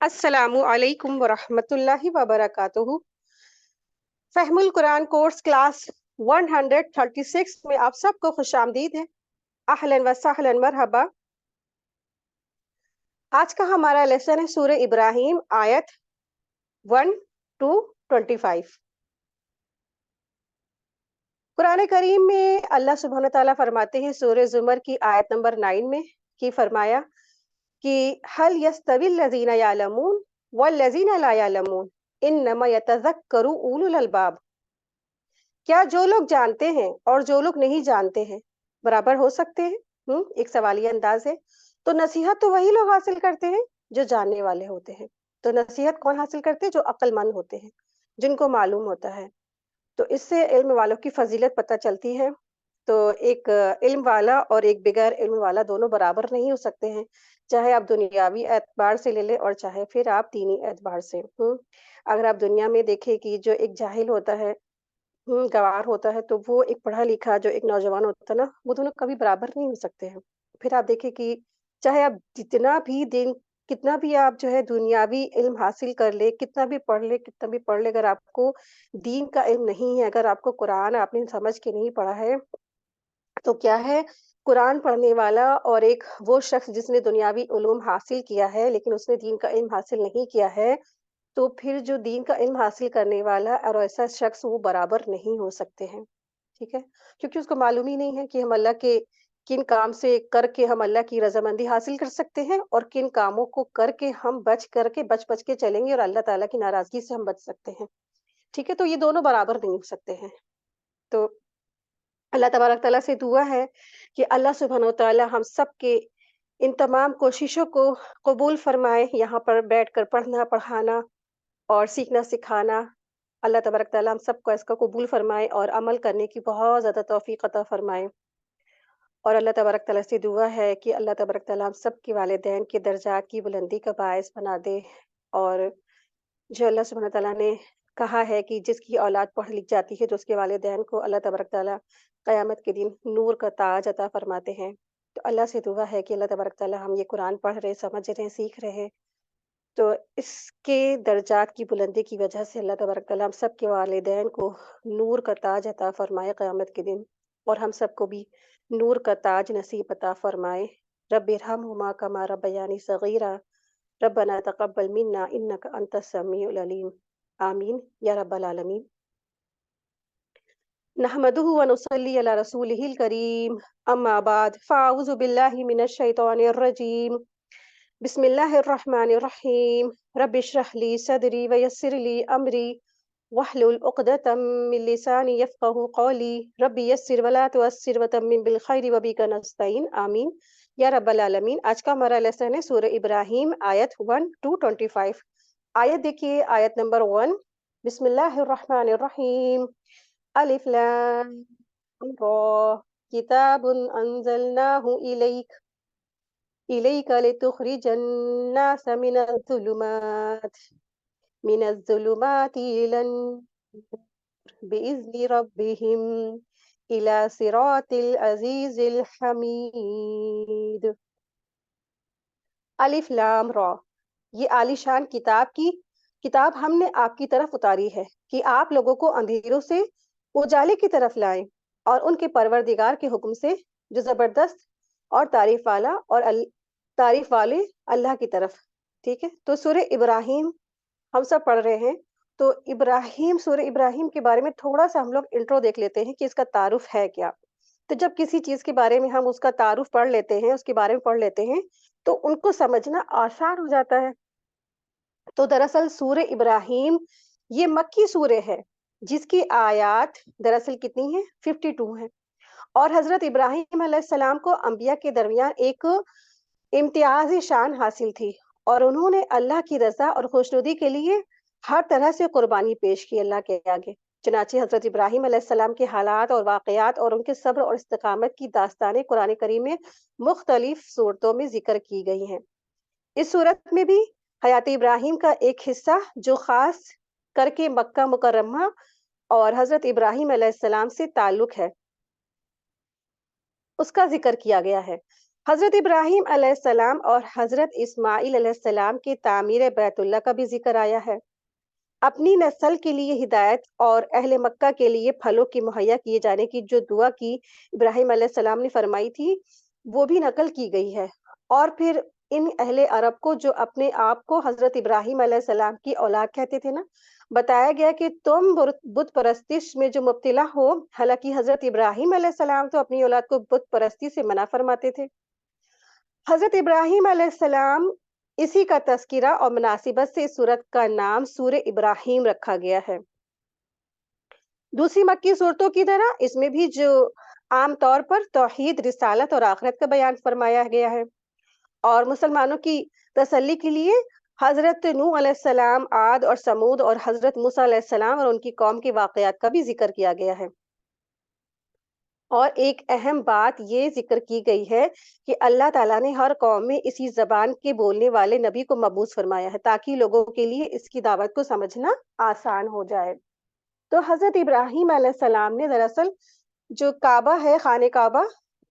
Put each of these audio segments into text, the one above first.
السلام علیکم ورحمۃ اللہ وبرکاتہ۔ فہم القرآن کورس کلاس 136 میں آپ سب کو خوش آمدید ہے۔ اہلاً و سہلاً مرحبا۔ آج کا ہمارا لیسن ہے سورہ ابراہیم آیت 1 to 25۔ قرآن کریم میں اللہ سبحانہ تعالیٰ فرماتے ہیں سورہ زمر کی آیت نمبر 9 میں کہ فرمایا کہ هل يستوي الذين يعلمون والذين لا يعلمون انما يتذكر اولو الالباب، کیا جو لوگ جانتے ہیں اور جو لوگ نہیں جانتے ہیں برابر ہو سکتے ہیں؟ ایک سوالیہ انداز ہے۔ تو نصیحت تو وہی لوگ حاصل کرتے ہیں جو جاننے والے ہوتے ہیں۔ تو نصیحت کون حاصل کرتے ہیں؟ جو عقل مند ہوتے ہیں، جن کو معلوم ہوتا ہے۔ تو اس سے علم والوں کی فضیلت پتہ چلتی ہے۔ تو ایک علم والا اور ایک بغیر علم والا دونوں برابر نہیں ہو سکتے ہیں، چاہے آپ دنیاوی اعتبار سے لے لیں اور چاہے پھر آپ دینی اعتبار سے۔ اگر آپ دنیا میں دیکھیں کہ جو ایک جاہل ہوتا ہے، گوار ہوتا ہے، تو وہ ایک پڑھا لکھا جو ایک نوجوان ہوتا ہے نا، وہ دونوں کبھی برابر نہیں ہو سکتے ہیں۔ پھر آپ دیکھیں کہ چاہے آپ کتنا بھی آپ جو ہے دنیاوی علم حاصل کر لے، کتنا بھی پڑھ لے، اگر آپ کو دین کا علم نہیں ہے، اگر آپ کو قرآن آپ نے سمجھ کے نہیں پڑھا ہے، تو کیا ہے، قرآن پڑھنے والا اور ایک وہ شخص جس نے دنیاوی علوم حاصل کیا ہے لیکن اس نے دین کا علم حاصل نہیں کیا ہے، تو پھر جو دین کا علم حاصل کرنے والا اور ایسا شخص وہ برابر نہیں ہو سکتے ہیں۔ ٹھیک ہے، کیونکہ اس کو معلوم ہی نہیں ہے کہ ہم اللہ کے کن کام سے کر کے ہم اللہ کی رضامندی حاصل کر سکتے ہیں، اور کن کاموں کو کر کے ہم بچ کے چلیں گے اور اللہ تعالیٰ کی ناراضگی سے ہم بچ سکتے ہیں۔ ٹھیک ہے، تو یہ دونوں برابر نہیں ہو سکتے ہیں۔ تو اللہ تبارک تعالیٰ سے دعا ہے کہ اللہ سبحانہ و تعالیٰ ہم سب کے ان تمام کوششوں کو قبول فرمائے، یہاں پر بیٹھ کر پڑھنا پڑھانا اور سیکھنا سکھانا۔ اللہ تبارک تعالیٰ ہم سب کو اس کا قبول فرمائے اور عمل کرنے کی بہت زیادہ توفیق عطا فرمائے۔ اور اللہ تبارک تعالیٰ سے دعا ہے کہ اللہ تبارک تعالیٰ ہم سب کے والدین کے درجات کی بلندی کا باعث بنا دے، اور جو اللہ سبحانہ تعالیٰ نے کہا ہے کہ جس کی اولاد پڑھ لکھ جاتی ہے تو اس کے والدین کو اللہ تبارک تعالیٰ قیامت کے دن نور کا تاج عطا فرماتے ہیں۔ تو اللہ سے دعا ہے کہ اللہ تبارک تعالیٰ ہم یہ قرآن پڑھ رہے، سمجھ رہے، سیکھ رہے، تو اس کے درجات کی بلندی کی وجہ سے اللہ تبارک تعالیٰ ہم سب کے والدین کو نور کا تاج عطا فرمائے قیامت کے دن، اور ہم سب کو بھی نور کا تاج نصیب عطا فرمائے۔ رب ارحمہما کما ربیانی صغیرا ربنا تقبل منا انک انت السمیع العلیم، آمین یا رب العالمین۔ نحمدہ ونصلی علی رسولہ الکریم، اما بعد فاعوذ باللہ من الشیطان الرجیم، بسم اللہ الرحمن الرحیم، رب اشرح لی صدری ویسر لی امری واحلل عقدۃ من لسانی یفقہوا قولی، رب یسر ولا تعسر وتمم بالخیر وبک نستعین، آمین یا رب العالمین۔ آج کا ہمارا لیسن ہے سورہ ابراہیم آیت 1 to 25۔ آیت دیکھیے، آیت نمبر 1، بسم اللہ الرحمن الرحیم، الف لام را کتاب انزلناہ الیک لتخرج الناس من الظلمات الى النور بإذن ربهم الى صراط العزیز الحمید۔ الف لام را، یہ عالی شان کتاب ہم نے آپ کی طرف اتاری ہے کہ آپ لوگوں کو اندھیروں سے اجالے کی طرف لائیں، اور ان کے پروردگار کے حکم سے جو زبردست اور تعریف والے اللہ کی طرف۔ ٹھیک ہے، تو سورہ ابراہیم ہم سب پڑھ رہے ہیں۔ تو سورہ ابراہیم کے بارے میں تھوڑا سا ہم لوگ انٹرو دیکھ لیتے ہیں کہ اس کا تعارف ہے کیا۔ تو جب کسی چیز کے بارے میں ہم اس کا تعارف پڑھ لیتے ہیں، اس کے بارے میں پڑھ لیتے ہیں، تو ان کو سمجھنا آسان ہو جاتا ہے۔ تو دراصل سورہ ابراہیم یہ مکی سورہ ہے جس کی آیات دراصل کتنی ہیں؟ 52 ہیں، اور حضرت ابراہیم علیہ السلام کو انبیاء کے درمیان ایک امتیازی شان حاصل تھی، اور انہوں نے اللہ کی رضا اور خوشنودی کے لیے ہر طرح سے قربانی پیش کی اللہ کے آگے۔ چنانچہ حضرت ابراہیم علیہ السلام کے حالات اور واقعات اور ان کے صبر اور استقامت کی داستانیں قرآن کریم میں مختلف صورتوں میں ذکر کی گئی ہیں۔ اس صورت میں بھی حیات ابراہیم کا ایک حصہ جو خاص کر کے مکہ مکرمہ اور حضرت ابراہیم علیہ السلام سے تعلق ہے، اس کا ذکر کیا گیا ہے۔ حضرت ابراہیم علیہ السلام اور حضرت اسماعیل علیہ السلام کی تعمیر بیت اللہ کا بھی ذکر آیا ہے۔ اپنی نسل کے لیے ہدایت اور اہل مکہ کے لیے پھلوں کی مہیا کیے جانے کی جو دعا کی ابراہیم علیہ السلام نے فرمائی تھی، وہ بھی نقل کی گئی ہے۔ اور پھر ان اہل عرب کو جو اپنے آپ کو حضرت ابراہیم علیہ السلام کی اولاد کہتے تھے نا، بتایا گیا کہ تم بت پرستش میں جو مبتلا ہو، حالانکہ حضرت ابراہیم علیہ السلام تو اپنی اولاد کو بت پرستی سے منع فرماتے تھے۔ حضرت ابراہیم علیہ السلام اسی کا تذکرہ اور مناسبت سے اس سورت کا نام سورہ ابراہیم رکھا گیا ہے۔ دوسری مکی صورتوں کی طرح اس میں بھی جو عام طور پر توحید، رسالت اور آخرت کا بیان فرمایا گیا ہے، اور مسلمانوں کی تسلی کے لیے حضرت نوح علیہ السلام، عاد اور سمود اور حضرت موسیٰ علیہ السلام اور ان کی قوم کے واقعات کا بھی ذکر کیا گیا ہے۔ اور ایک اہم بات یہ ذکر کی گئی ہے کہ اللہ تعالیٰ نے ہر قوم میں اسی زبان کے بولنے والے نبی کو مبعوث فرمایا ہے تاکہ لوگوں کے لیے اس کی دعوت کو سمجھنا آسان ہو جائے۔ تو حضرت ابراہیم علیہ السلام نے دراصل جو کعبہ ہے، خانہ کعبہ،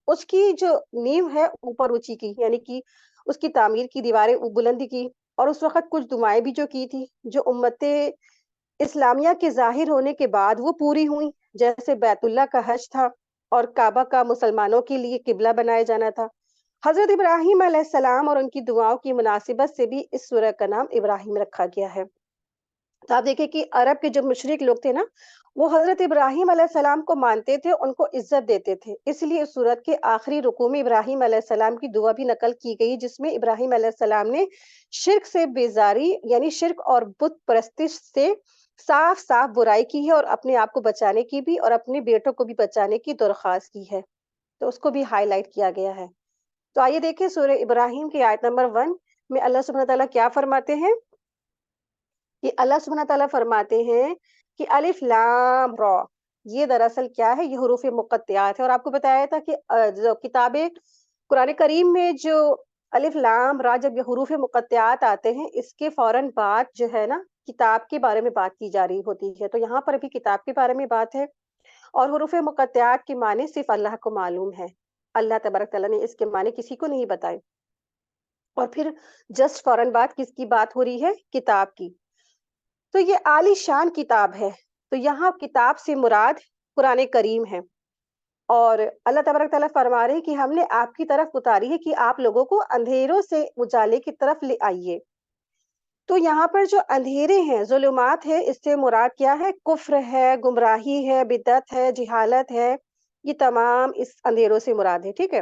اس کی جو نیو ہے اوپر اونچی کی، یعنی کہ اس کی تعمیر کی، دیواریں بلندی کی، اور اس وقت کچھ دعائیں بھی جو کی تھی جو امت اسلامیہ کے ظاہر ہونے کے بعد وہ پوری ہوئی، جیسے بیت اللہ کا حج تھا اور کعبہ کا مسلمانوں کے لیے قبلہ بنایا جانا تھا۔ حضرت ابراہیم علیہ السلام اور ان کی دعاؤں کی مناسبت سے بھی اس سورہ کا نام ابراہیم رکھا گیا ہے۔ تو آپ دیکھیں کہ عرب کے جو مشرک لوگ تھے نا، وہ حضرت ابراہیم علیہ السلام کو مانتے تھے، ان کو عزت دیتے تھے، اس لیے اس سورت کے آخری رکوع میں ابراہیم علیہ السلام کی دعا بھی نقل کی گئی، جس میں ابراہیم علیہ السلام نے شرک سے بیزاری، یعنی شرک اور بت پرستش سے صاف صاف برائی کی ہے، اور اپنے آپ کو بچانے کی بھی اور اپنے بیٹوں کو بھی بچانے کی درخواست کی ہے، تو اس کو بھی ہائی لائٹ کیا گیا ہے۔ تو آئیے دیکھیں سورہ ابراہیم کی آیت نمبر 1 میں اللہ سبحانہ تعالیٰ کیا فرماتے ہیں کہ اللہ سبحانہ تعالیٰ فرماتے ہیں کہ الف لام را، یہ دراصل کیا ہے؟ یہ حروف مقطعات ہے، اور آپ کو بتایا تھا کہ جو کتاب قرآن کریم میں جو الف لام را، جب یہ حروف مقطعات آتے ہیں، اس کے فوراً بعد جو ہے نا کتاب کے بارے میں بات کی جا رہی ہوتی ہے، تو یہاں پر بھی کتاب کے بارے میں بات ہے، اور حروف مقطعات کے معنی صرف اللہ کو معلوم ہے، اللہ تبارک تعالیٰ نے اس کے معنی کسی کو نہیں بتائے۔ اور پھر جسٹ فوراً بعد کس کی بات ہو رہی ہے؟ کتاب کی۔ تو یہ عالی شان کتاب ہے، تو یہاں کتاب سے مراد قرآن کریم ہے، اور اللہ تبارک تعالیٰ فرما رہے ہیں کہ ہم نے آپ کی طرف اتاری ہے کہ آپ لوگوں کو اندھیروں سے اجالے کی طرف لے آئیے۔ تو یہاں پر جو اندھیرے ہیں، ظلمات ہے، اس سے مراد کیا ہے؟ کفر ہے، گمراہی ہے، بدعت ہے، جہالت ہے، یہ تمام اس اندھیروں سے مراد ہے، ٹھیک ہے۔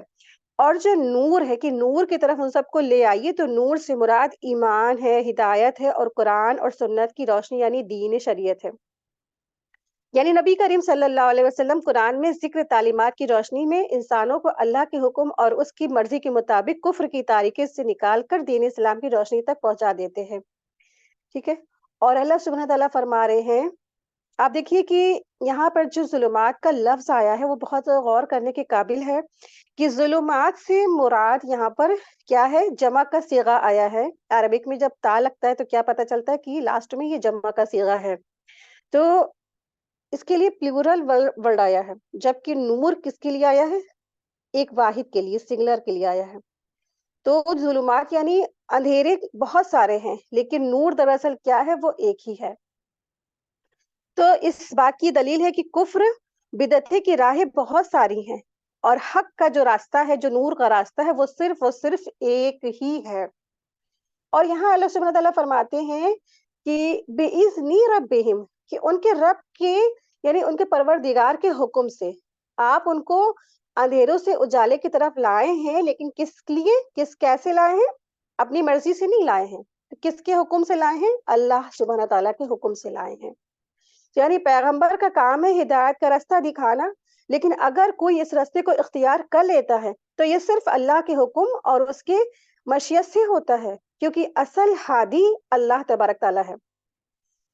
اور جو نور ہے کہ نور کی طرف ان سب کو لے آئیے، تو نور سے مراد ایمان ہے، ہدایت ہے، اور قرآن اور سنت کی روشنی یعنی دین شریعت ہے، یعنی نبی کریم صلی اللہ علیہ وسلم قرآن میں ذکر تعلیمات کی روشنی میں انسانوں کو اللہ کے حکم اور اس کی مرضی کے مطابق کفر کی تاریکی سے نکال کر دین اسلام کی روشنی تک پہنچا دیتے ہیں، ٹھیک ہے۔ اور اللہ سبحانہ تعالیٰ فرما رہے ہیں، آپ دیکھیے کہ یہاں پر جو ظلمات کا لفظ آیا ہے وہ بہت غور کرنے کے قابل ہے کہ ظلمات سے مراد یہاں پر کیا ہے؟ جمع کا صیغہ آیا ہے۔ عربک میں جب تا لگتا ہے تو کیا پتہ چلتا ہے کہ لاسٹ میں یہ جمع کا صیغہ ہے، تو اس کے لیے پلورل ورڈ آیا ہے، جبکہ نور کس کے لیے آیا ہے؟ ایک واحد کے لیے، سنگلر کے لیے آیا ہے۔ تو ظلمات یعنی اندھیرے بہت سارے ہیں، لیکن نور دراصل کیا ہے؟ وہ ایک ہی ہے۔ تو اس بات کی دلیل ہے کہ کفر، بدعت کی راہیں بہت ساری ہیں، اور حق کا جو راستہ ہے، جو نور کا راستہ ہے، وہ صرف ایک ہی ہے۔ اور یہاں اللہ سبحانہ تعالیٰ فرماتے ہیں کہ بِإِذْنِ رَبِّهِمْ، کہ ان کے رب کے یعنی ان کے پروردگار کے حکم سے آپ ان کو اندھیروں سے اجالے کی طرف لائے ہیں، لیکن کس لیے؟ کیسے لائے ہیں؟ اپنی مرضی سے نہیں لائے ہیں، کس کے حکم سے لائے ہیں؟ اللہ سبحانہ تعالیٰ کے حکم سے لائے ہیں۔ یعنی پیغمبر کا کام ہے ہدایت کا راستہ دکھانا، لیکن اگر کوئی اس راستے کو اختیار کر لیتا ہے تو یہ صرف اللہ کے حکم اور اس کے مشیت سے ہوتا ہے، کیونکہ اصل ہادی اللہ تبارک تعالیٰ ہے۔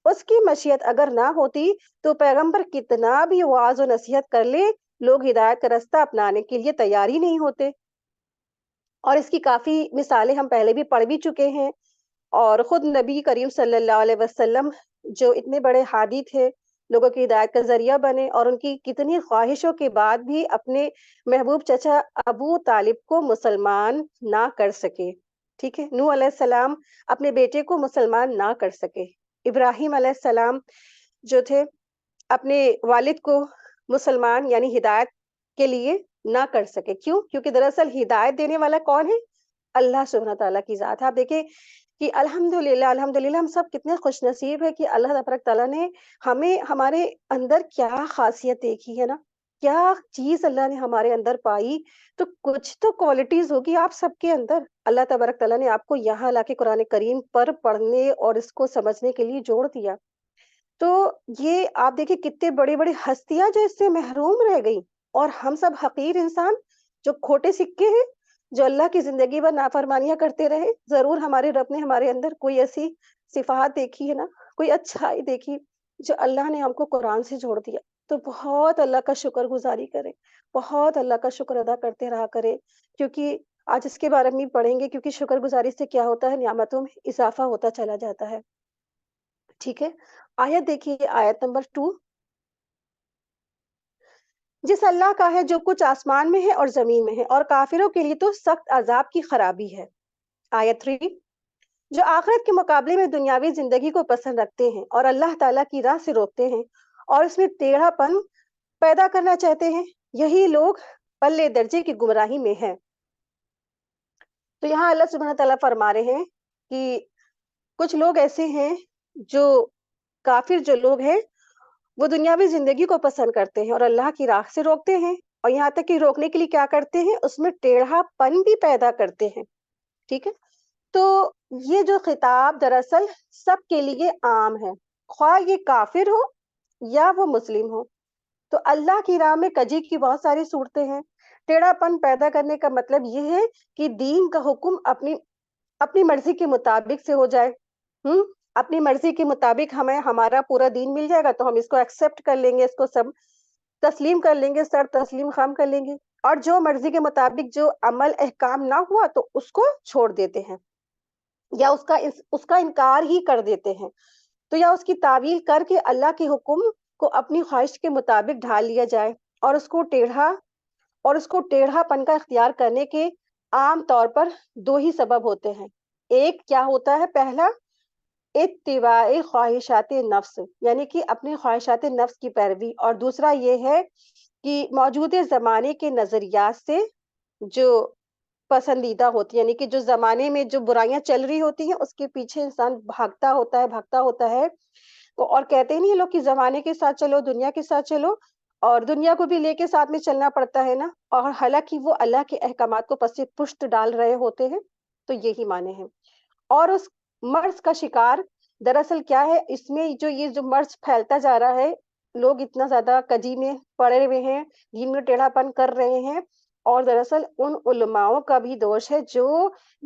اس کی مشیت اگر نہ ہوتی تو پیغمبر کتنا بھی وعظ و نصیحت کر لے، لوگ ہدایت کا راستہ اپنانے کے لیے تیار ہی نہیں ہوتے، اور اس کی کافی مثالیں ہم پہلے بھی پڑھ بھی چکے ہیں۔ اور خود نبی کریم صلی اللہ علیہ وسلم جو اتنے بڑے ہادی تھے، لوگوں کی ہدایت کا ذریعہ بنے، اور ان کی کتنی خواہشوں کے بعد بھی اپنے محبوب چچا ابو طالب کو مسلمان نہ کر سکے. ٹھیک ہے، نوح علیہ السلام اپنے بیٹے کو مسلمان نہ کر سکے. ابراہیم علیہ السلام جو تھے اپنے والد کو مسلمان یعنی ہدایت کے لیے نہ کر سکے. کیوں؟ کیونکہ دراصل ہدایت دینے والا کون ہے؟ اللہ سبحانہ تعالیٰ کی ذات ہے. آپ دیکھیں کہ الحمدللہ ہم سب کتنے خوش نصیب ہے کہ اللہ تبارک تعالیٰ نے ہمیں ہمارے اندر کیا خاصیت دیکھی ہے نا، کیا چیز اللہ نے ہمارے اندر پائی. تو کچھ تو کوالٹیز ہوگی آپ سب کے اندر. اللہ تبارک تعالیٰ نے آپ کو یہاں لا کے قرآن کریم پر پڑھنے اور اس کو سمجھنے کے لیے جوڑ دیا. تو یہ آپ دیکھیں کتنے بڑی بڑی ہستیاں جو اس سے محروم رہ گئی، اور ہم سب حقیر انسان جو کھوٹے سکے ہیں، جو اللہ کی زندگی پر نافرمانیاں کرتے رہے. ضرور ہمارے رب نے ہمارے اندر کوئی ایسی صفات دیکھی ہے نا، کوئی اچھائی دیکھی جو اللہ نے ہم کو قرآن سے جوڑ دیا. تو بہت اللہ کا شکر گزاری کرے، بہت اللہ کا شکر ادا کرتے رہا کرے. کیونکہ آج اس کے بارے میں پڑھیں گے، کیونکہ شکر گزاری سے کیا ہوتا ہے، نعمتوں میں اضافہ ہوتا چلا جاتا ہے. ٹھیک ہے، آیت دیکھیے، آیت نمبر 2. جس اللہ کا ہے جو کچھ آسمان میں ہے اور زمین میں ہے، اور کافروں کے لیے تو سخت عذاب کی خرابی ہے. آیت 3. جو آخرت کے مقابلے میں دنیاوی زندگی کو پسند رکھتے ہیں اور اللہ تعالیٰ کی راہ سے روکتے ہیں اور اس میں ٹیڑھا پن پیدا کرنا چاہتے ہیں، یہی لوگ پلے درجے کی گمراہی میں ہیں. تو یہاں اللہ سبحانہ تعالیٰ فرما رہے ہیں کہ کچھ لوگ ایسے ہیں جو کافر جو لوگ ہیں وہ دنیاوی زندگی کو پسند کرتے ہیں اور اللہ کی راہ سے روکتے ہیں، اور یہاں تک کہ روکنے کے لیے کیا کرتے ہیں، اس میں ٹیڑھا پن بھی پیدا کرتے ہیں. ٹھیک ہے، تو یہ جو خطاب دراصل سب کے لیے عام ہے، خواہ یہ کافر ہو یا وہ مسلم ہو. تو اللہ کی راہ میں کجی کی بہت ساری صورتیں ہیں. ٹیڑھا پن پیدا کرنے کا مطلب یہ ہے کہ دین کا حکم اپنی مرضی کے مطابق سے ہو جائے. اپنی مرضی کے مطابق ہمیں ہمارا پورا دین مل جائے گا تو ہم اس کو ایکسپٹ کر لیں گے، اس کو سب تسلیم کر لیں گے، سر تسلیم خام کر لیں گے. اور جو مرضی کے مطابق جو عمل احکام نہ ہوا تو اس کو چھوڑ دیتے ہیں، یا اس کا انکار ہی کر دیتے ہیں. تو یا اس کی تعویل کر کے اللہ کے حکم کو اپنی خواہش کے مطابق ڈھال لیا جائے. اور اس کو ٹیڑھا پن کا اختیار کرنے کے عام طور پر دو ہی سبب ہوتے ہیں. ایک کیا ہوتا ہے، پہلا اتباع خواہشات نفس، یعنی کہ اپنی خواہشات نفس کی پیروی. اور دوسرا یہ ہے کہ موجودہ زمانے کے نظریات سے جو پسندیدہ ہوتی، یعنی کہ جو زمانے میں جو برائیاں چل رہی ہوتی ہیں اس کے پیچھے انسان بھاگتا ہوتا ہے. اور کہتے نہیں لوگ کہ زمانے کے ساتھ چلو، دنیا کے ساتھ چلو، اور دنیا کو بھی لے کے ساتھ میں چلنا پڑتا ہے نا، اور حالانکہ وہ اللہ کے احکامات کو پس پشت ڈال رہے ہوتے ہیں. تو یہی معنی ہے. اور اس مرض کا شکار دراصل کیا ہے، اس میں یہ جو مرض پھیلتا جا رہا ہے، لوگ اتنا زیادہ کجی میں پڑے ہوئے ہیں، دین میں ٹیڑھا پن کر رہے ہیں. اور دراصل ان علماؤں کا بھی دوش ہے جو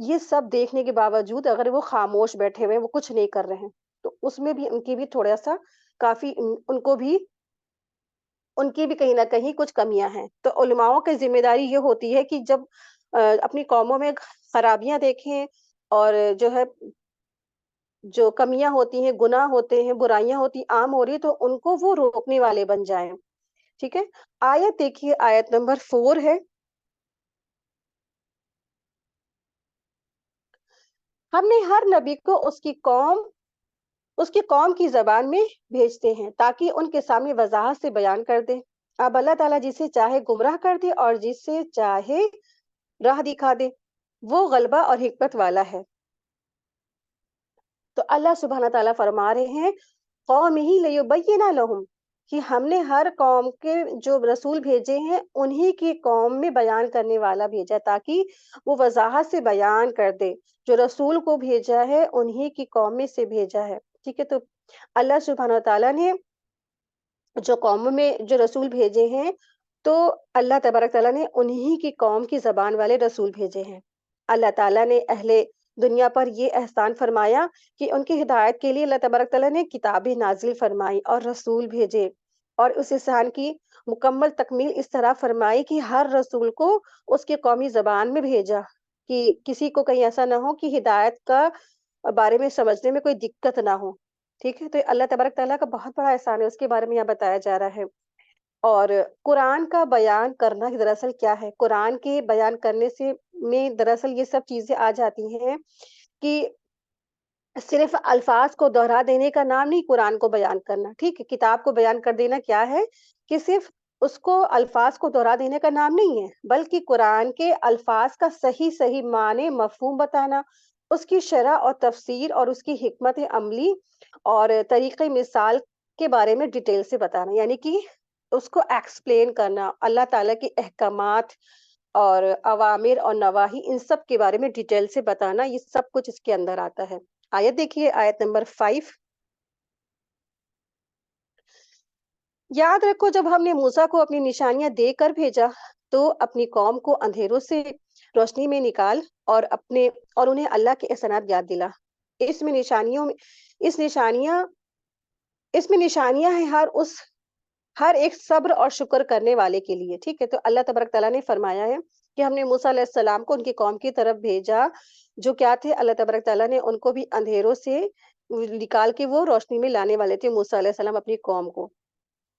یہ سب دیکھنے کے باوجود اگر وہ خاموش بیٹھے ہوئے، وہ کچھ نہیں کر رہے ہیں، تو اس میں بھی ان کی بھی تھوڑا سا کافی ان کی بھی کہیں نہ کہیں کچھ کمیاں ہیں. تو علماؤں کی ذمہ داری یہ ہوتی ہے کہ جب اپنی قوموں میں خرابیاں دیکھیں اور جو کمیاں ہوتی ہیں، گناہ ہوتے ہیں، برائیاں ہوتی عام ہو رہی، تو ان کو وہ روکنے والے بن جائیں. ٹھیک ہے، آیت دیکھیے، آیت نمبر 4 ہے. ہم نے ہر نبی کو اس کی قوم کی زبان میں بھیجتے ہیں تاکہ ان کے سامنے وضاحت سے بیان کر دے. اب اللہ تعالیٰ جسے چاہے گمراہ کر دے اور جسے چاہے راہ دکھا دے، وہ غلبہ اور حکمت والا ہے. تو اللہ سبحانہ تعالیٰ فرما رہے ہیں قوم ہی لیبین لہم، کہ ہم نے ہر قوم کے جو رسول بھیجے ہیں انہی کی قوم میں بیان کرنے والا بھیجا تاکہ وہ وضاحت سے بیان کر دے. جو رسول کو بھیجا ہے انہی کی قوم میں سے بھیجا ہے. ٹھیک ہے، تو اللہ سبحانہ تعالیٰ نے جو قوم میں جو رسول بھیجے ہیں، تو اللہ تبارک تعالیٰ نے انہی کی قوم کی زبان والے رسول بھیجے ہیں. اللہ تعالیٰ نے اہل دنیا پر یہ احسان فرمایا کہ ان کی ہدایت کے لیے اللہ تبارک تعالیٰ نے کتابیں نازل فرمائی اور رسول بھیجے. اور اس احسان کی مکمل تکمیل اس طرح فرمائی کہ ہر رسول کو اس کی قومی زبان میں بھیجا، کہ کسی کو کہیں ایسا نہ ہو کہ ہدایت کا بارے میں سمجھنے میں کوئی دقت نہ ہو. ٹھیک ہے، تو اللہ تبارک تعالیٰ کا بہت بڑا احسان ہے، اس کے بارے میں یہاں بتایا جا رہا ہے۔ اور قرآن کا بیان کرنا ہی دراصل کیا ہے؟ قرآن کے بیان کرنے سے میں دراصل یہ سب چیزیں آ جاتی ہیں کہ صرف الفاظ کو دوہرا دینے کا نام نہیں قرآن کو بیان کرنا، ٹھیک ہے؟ کتاب کو بیان کر دینا کیا ہے کہ صرف اس کو الفاظ کو دوہرا دینے کا نام نہیں ہے، بلکہ قرآن کے الفاظ کا صحیح صحیح معنی مفہوم بتانا، اس کی شرح اور تفسیر اور اس کی حکمت عملی اور طریقۂ مثال کے بارے میں ڈیٹیل سے بتانا، یعنی کہ اس کو ایکسپلین کرنا، اللہ تعالیٰ کے احکامات اور اوامر اور نواہی ان سب کے بارے میں ڈیٹیل سے بتانا، یہ سب کچھ اس کے اندر آتا ہے۔ آیت دیکھیے، آیت نمبر 5۔ یاد رکھو جب ہم نے موسیٰ کو اپنی نشانیاں دے کر بھیجا تو اپنی قوم کو اندھیروں سے روشنی میں نکال اور انہیں اللہ کے احسانات یاد دلا۔ اس میں نشانیوں میں اس نشانیاں اس میں نشانیاں ہیں ہر ایک صبر اور شکر کرنے والے کے لیے، ٹھیک ہے؟ تو اللہ تبارک تعالیٰ نے فرمایا ہے کہ ہم نے موسیٰ علیہ السلام کو ان کی قوم کی طرف بھیجا، جو کیا تھے؟ اللہ تبارک تعالیٰ نے ان کو بھی اندھیروں سے نکال کے وہ روشنی میں لانے والے تھے موسیٰ علیہ السلام اپنی قوم کو۔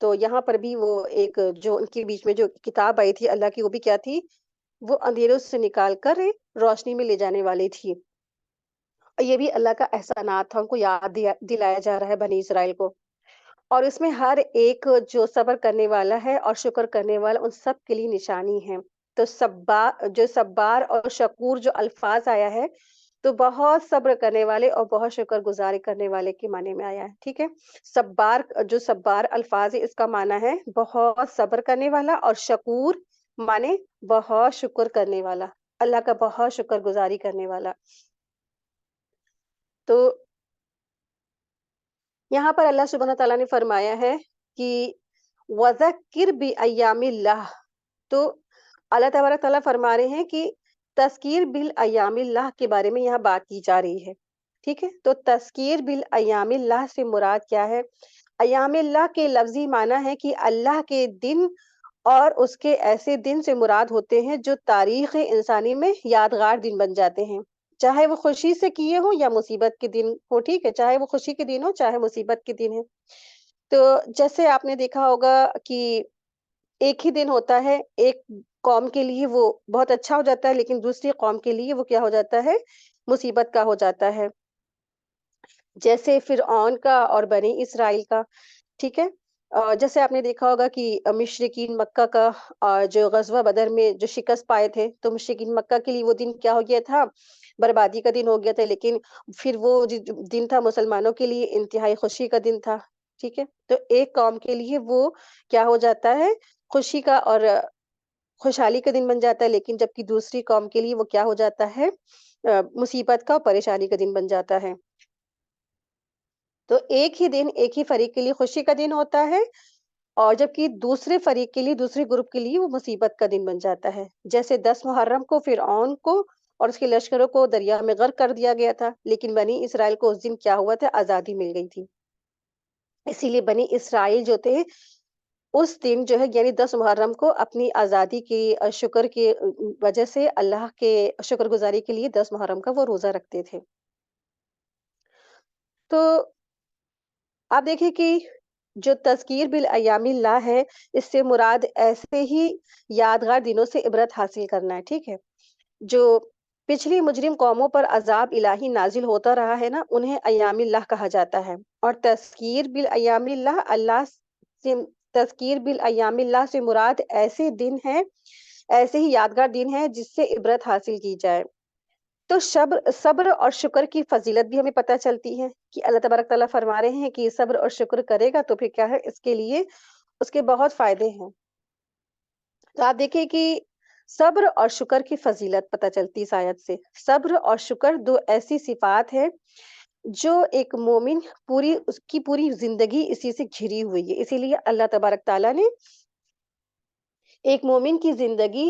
تو یہاں پر بھی وہ ایک جو ان کے بیچ میں جو کتاب آئی تھی اللہ کی، وہ بھی کیا تھی؟ وہ اندھیروں سے نکال کر روشنی میں لے جانے والی تھی۔ اور یہ بھی اللہ کا احسانات تھا، ان کو یاد دلایا جا رہا ہے بنی اسرائیل کو۔ اور اس میں ہر ایک جو صبر کرنے والا ہے اور شکر کرنے والا، ان سب کے لیے نشانی ہے۔ تو صبار اور شکور جو الفاظ آیا ہے، تو بہت صبر کرنے والے اور بہت شکر گزاری کرنے والے کے معنی میں آیا ہے، ٹھیک ہے؟ صبار الفاظ ہے، اس کا معنی ہے بہت صبر کرنے والا، اور شکور معنی بہت شکر کرنے والا، اللہ کا بہت شکر گزاری کرنے والا۔ تو یہاں پر اللہ سبحانہ تعالیٰ نے فرمایا ہے کہ وَذَكِّرْ بِأَيَّامِ اللَّهِ، تو اللہ تبارک تعالیٰ فرما رہے ہیں کہ تذکیر بالایام اللہ کے بارے میں یہاں بات کی جا رہی ہے، ٹھیک ہے؟ تو تذکیر بالایام اللہ سے مراد کیا ہے؟ ایام اللہ کے لفظی معنی ہے کہ اللہ کے دن، اور اس کے ایسے دن سے مراد ہوتے ہیں جو تاریخ انسانی میں یادگار دن بن جاتے ہیں، چاہے وہ خوشی سے کیے ہوں یا مصیبت کے دن ہو، ٹھیک ہے؟ چاہے وہ خوشی کے دن ہو چاہے مصیبت کے دن ہے۔ تو جیسے آپ نے دیکھا ہوگا کہ ایک ہی دن ہوتا ہے، ایک قوم کے لیے وہ بہت اچھا ہو جاتا ہے، لیکن دوسری قوم کے لیے وہ کیا ہو جاتا ہے؟ مصیبت کا ہو جاتا ہے، جیسے فرعون کا اور بنی اسرائیل کا، ٹھیک ہے؟ جیسے آپ نے دیکھا ہوگا کہ مشرکین مکہ کا جو غزوہ بدر میں جو شکست پائے تھے، تو مشرکین مکہ کے لیے وہ دن کیا ہو گیا تھا؟ بربادی کا دن ہو گیا تھا، لیکن پھر وہ دن تھا مسلمانوں کے لیے انتہائی خوشی کا دن تھا، ٹھیک ہے؟ تو ایک قوم کے لیے وہ کیا ہو جاتا ہے؟ خوشی کا اور خوشحالی کا دن بن جاتا ہے، لیکن جبکہ دوسری قوم کے لیے وہ کیا ہو جاتا ہے؟ مصیبت کا اور پریشانی کا دن بن جاتا ہے۔ تو ایک ہی دن ایک ہی فریق کے لیے خوشی کا دن ہوتا ہے، اور جبکہ دوسرے فریق کے لیے، دوسرے گروپ کے لیے وہ مصیبت کا دن بن جاتا ہے۔ جیسے 10 محرم کو فرعون کو اور اس کے لشکروں کو دریا میں غرق کر دیا گیا تھا، لیکن بنی اسرائیل کو اس دن کیا ہوا تھا؟ آزادی مل گئی تھی۔ اسی لیے بنی اسرائیل جو تھے اس دن جو ہے یعنی 10 محرم کو اپنی آزادی کی شکر کی وجہ سے اللہ کے شکر گزاری کے لیے 10 محرم کا وہ روزہ رکھتے تھے۔ تو آپ دیکھیں کہ جو تذکیر بالایام اللہ ہے، اس سے مراد ایسے ہی یادگار دنوں سے عبرت حاصل کرنا ہے، ٹھیک ہے؟ جو پچھلی مجرم قوموں پر عذاب الہی نازل ہوتا رہا ہے نا، انہیں ایام اللہ کہا جاتا ہے۔ اور سے تذکیر بالایام اللہ سے مراد ایسے دن ہیں، ایسے ہی یادگار دن ہیں جس سے عبرت حاصل کی جائے۔ تو صبر اور شکر کی فضیلت بھی ہمیں پتہ چلتی ہے کہ اللہ تبارک تعالیٰ فرما رہے ہیں کہ صبر اور شکر کرے گا تو پھر کیا ہے؟ اس کے لیے اس کے بہت فائدے ہیں۔ تو آپ دیکھیں کہ صبر اور شکر کی فضیلت پتہ چلتی اس آیت سے۔ صبر اور شکر دو ایسی صفات ہے جو ایک مومن اس کی پوری زندگی اسی سے گھری ہوئی ہے، اسی لیے اللہ تبارک تعالیٰ نے ایک مومن کی زندگی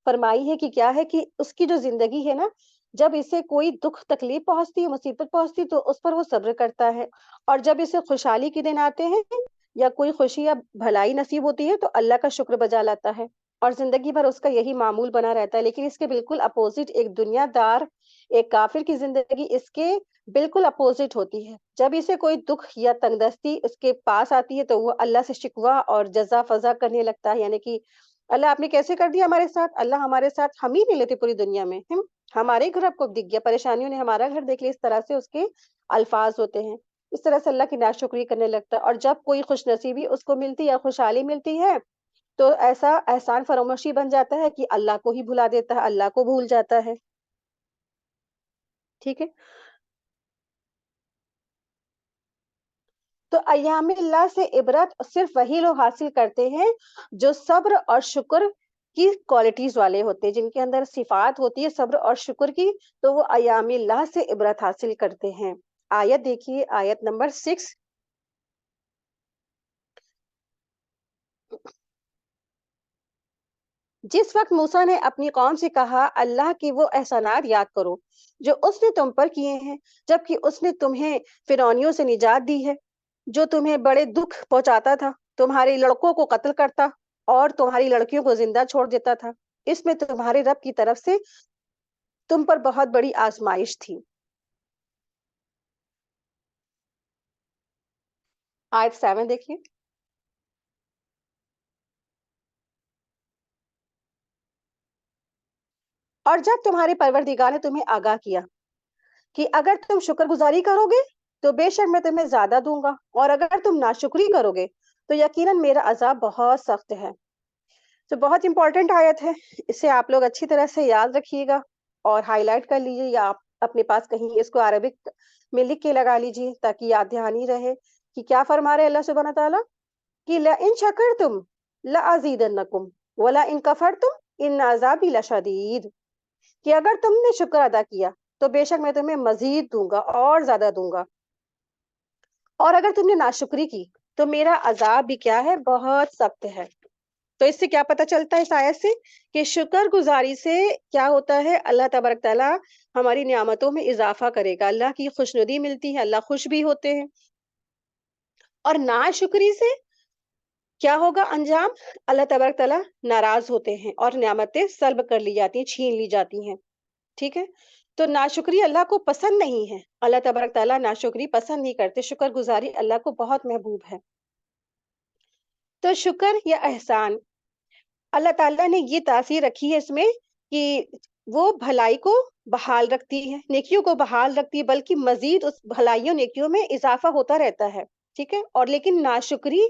فرمائی ہے کہ کیا ہے کہ اس کی جو زندگی ہے نا، جب اسے کوئی دکھ تکلیف پہنچتی ہے، مصیبت پہنچتی، تو اس پر وہ صبر کرتا ہے، اور جب اسے خوشحالی کے دن آتے ہیں یا کوئی خوشی یا بھلائی نصیب ہوتی ہے تو اللہ کا شکر بجا لاتا ہے، اور زندگی بھر اس کا یہی معمول بنا رہتا ہے۔ لیکن اس کے بالکل اپوزٹ ایک دنیا دار ایک کافر کی زندگی اس کے بالکل اپوزٹ ہوتی ہے. جب اسے کوئی دکھ یا تنگدستی اس کے پاس آتی ہے تو وہ اللہ سے شکوہ اور جزا فضا کرنے لگتا ہے، یعنی کہ اللہ آپ نے کیسے کر دیا ہمارے ساتھ، اللہ ہمارے ساتھ ہم ہی نہیں لیتے پوری دنیا میں، ہمارے گھر آپ کو دکھ گیا، پریشانیوں نے ہمارا گھر دیکھ لیا. اس طرح سے اس کے الفاظ ہوتے ہیں. اس طرح سے اللہ کی ناشکری کرنے لگتا ہے. اور جب کوئی خوش نصیبی اس کو ملتی یا خوشحالی ملتی ہے تو ایسا احسان فراموشی بن جاتا ہے کہ اللہ کو ہی بھلا دیتا ہے، اللہ کو بھول جاتا ہے. ٹھیک ہے. تو ایام اللہ سے عبرت صرف وہی لوگ حاصل کرتے ہیں جو صبر اور شکر کی کوالٹیز والے ہوتے ہیں، جن کے اندر صفات ہوتی ہے صبر اور شکر کی، تو وہ ایام اللہ سے عبرت حاصل کرتے ہیں. آیت دیکھیے، آیت نمبر 6. جس وقت موسیٰ نے اپنی قوم سے کہا اللہ کی وہ احسانات یاد کرو جو اس نے تم پر کیے ہیں، جبکہ اس نے تمہیں فرعونیوں سے نجات دی ہے، جو تمہیں بڑے دکھ پہنچاتا تھا، تمہارے لڑکوں کو قتل کرتا اور تمہاری لڑکیوں کو زندہ چھوڑ دیتا تھا. اس میں تمہارے رب کی طرف سے تم پر بہت بڑی آزمائش تھی. آیت 7 دیکھیے. اور جب تمہارے پروردگار نے تمہیں آگاہ کیا کہ اگر تم شکر گزاری کرو گے تو بے شک میں تمہیں زیادہ دوں گا، اور اگر تم ناشکری کرو گے تو یقیناً میرا عذاب بہت سخت ہے. تو بہت امپورٹنٹ آیت ہے، اسے آپ لوگ اچھی طرح سے یاد رکھیے گا اور ہائی لائٹ کر لیجیے، یا آپ اپنے پاس کہیں اس کو عربک میں لکھ کے لگا لیجیے تاکہ یاد دہانی رہے کہ کیا فرما رہے اللہ سبحانہ تعالیٰ کہ لَإِن شَكَرْتُمْ لَأَزِيدَنَّكُمْ وَلَئِن كَفَرْتُمْ إِنَّ عَذَابِي لَشَدِيدٌ. کہ اگر تم نے شکر ادا کیا تو بے شک میں تمہیں مزید دوں گا اور زیادہ دوں گا، اور اگر تم نے ناشکری کی تو میرا عذاب بھی کیا ہے، بہت سخت ہے. تو اس سے کیا پتہ چلتا ہے اس آیت سے کہ شکر گزاری سے کیا ہوتا ہے، اللہ تبارک تعالیٰ ہماری نعمتوں میں اضافہ کرے گا، اللہ کی خوشنودی ملتی ہے، اللہ خوش بھی ہوتے ہیں. اور ناشکری سے کیا ہوگا انجام، اللہ تبارک تعالیٰ ناراض ہوتے ہیں اور نعمتیں سلب کر لی جاتی ہیں، چھین لی جاتی ہیں. ٹھیک ہے. تو ناشکری اللہ کو پسند نہیں ہے، اللہ تبارک تعالیٰ ناشکری پسند نہیں کرتے، شکر گزاری اللہ کو بہت محبوب ہے. تو شکر یا احسان، اللہ تعالیٰ نے یہ تاثیر رکھی ہے اس میں کہ وہ بھلائی کو بحال رکھتی ہے، نیکیوں کو بحال رکھتی ہے، بلکہ مزید اس بھلائیوں نیکیوں میں اضافہ ہوتا رہتا ہے. ٹھیک ہے. اور لیکن ناشکری